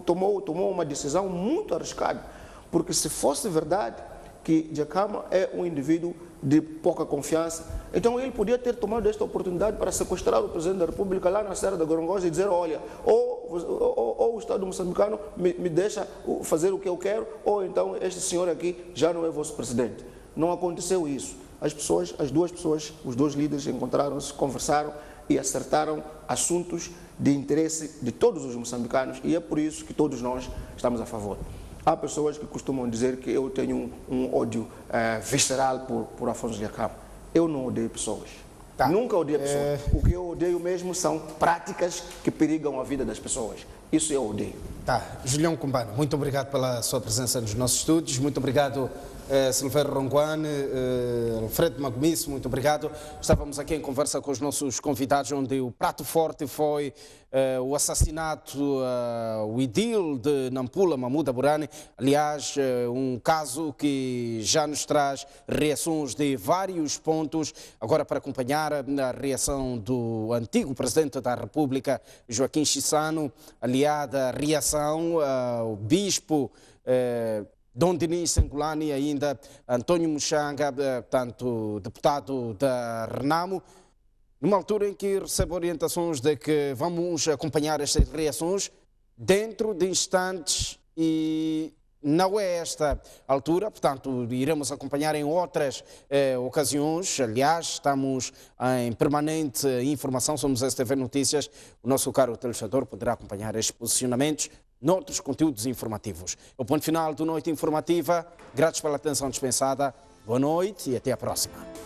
tomou uma decisão muito arriscada, porque se fosse verdade que Dhlakama é um indivíduo de pouca confiança, então ele podia ter tomado esta oportunidade para sequestrar o presidente da República lá na Serra da Gorongosa e dizer: olha, ou o Estado moçambicano me deixa fazer o que eu quero, ou então este senhor aqui já não é vosso presidente. Não aconteceu isso. As duas pessoas, os dois líderes encontraram-se, conversaram e acertaram assuntos de interesse de todos os moçambicanos, e é por isso que todos nós estamos a favor. Há pessoas que costumam dizer que eu tenho um ódio visceral por Afonso Dhlakama. Eu não odeio pessoas. Nunca odeio pessoas. O que eu odeio mesmo são práticas que perigam a vida das pessoas. Isso eu odeio. Julião Kumbano, muito obrigado pela sua presença nos nossos estúdios. Muito obrigado, Silvério Ronguane, Alfredo Magomisso, muito obrigado. Estávamos aqui em conversa com os nossos convidados, onde o prato forte foi o assassinato, o idil de Nampula, Mahmoud Aburani. Aliás, um caso que já nos traz reações de vários pontos. Agora, para acompanhar a reação do antigo presidente da República, Joaquim Chissano, aliada à reação ao bispo Dom Dinis Sengulani e ainda António Muxanga, portanto, deputado da RENAMO, numa altura em que recebe orientações de que vamos acompanhar estas reações dentro de instantes, e não é esta altura, portanto, iremos acompanhar em outras ocasiões. Aliás, estamos em permanente informação, somos STV Notícias. O nosso caro telespectador poderá acompanhar estes posicionamentos noutros conteúdos informativos. O ponto final do Noite Informativa. Gratos pela atenção dispensada. Boa noite e até a próxima.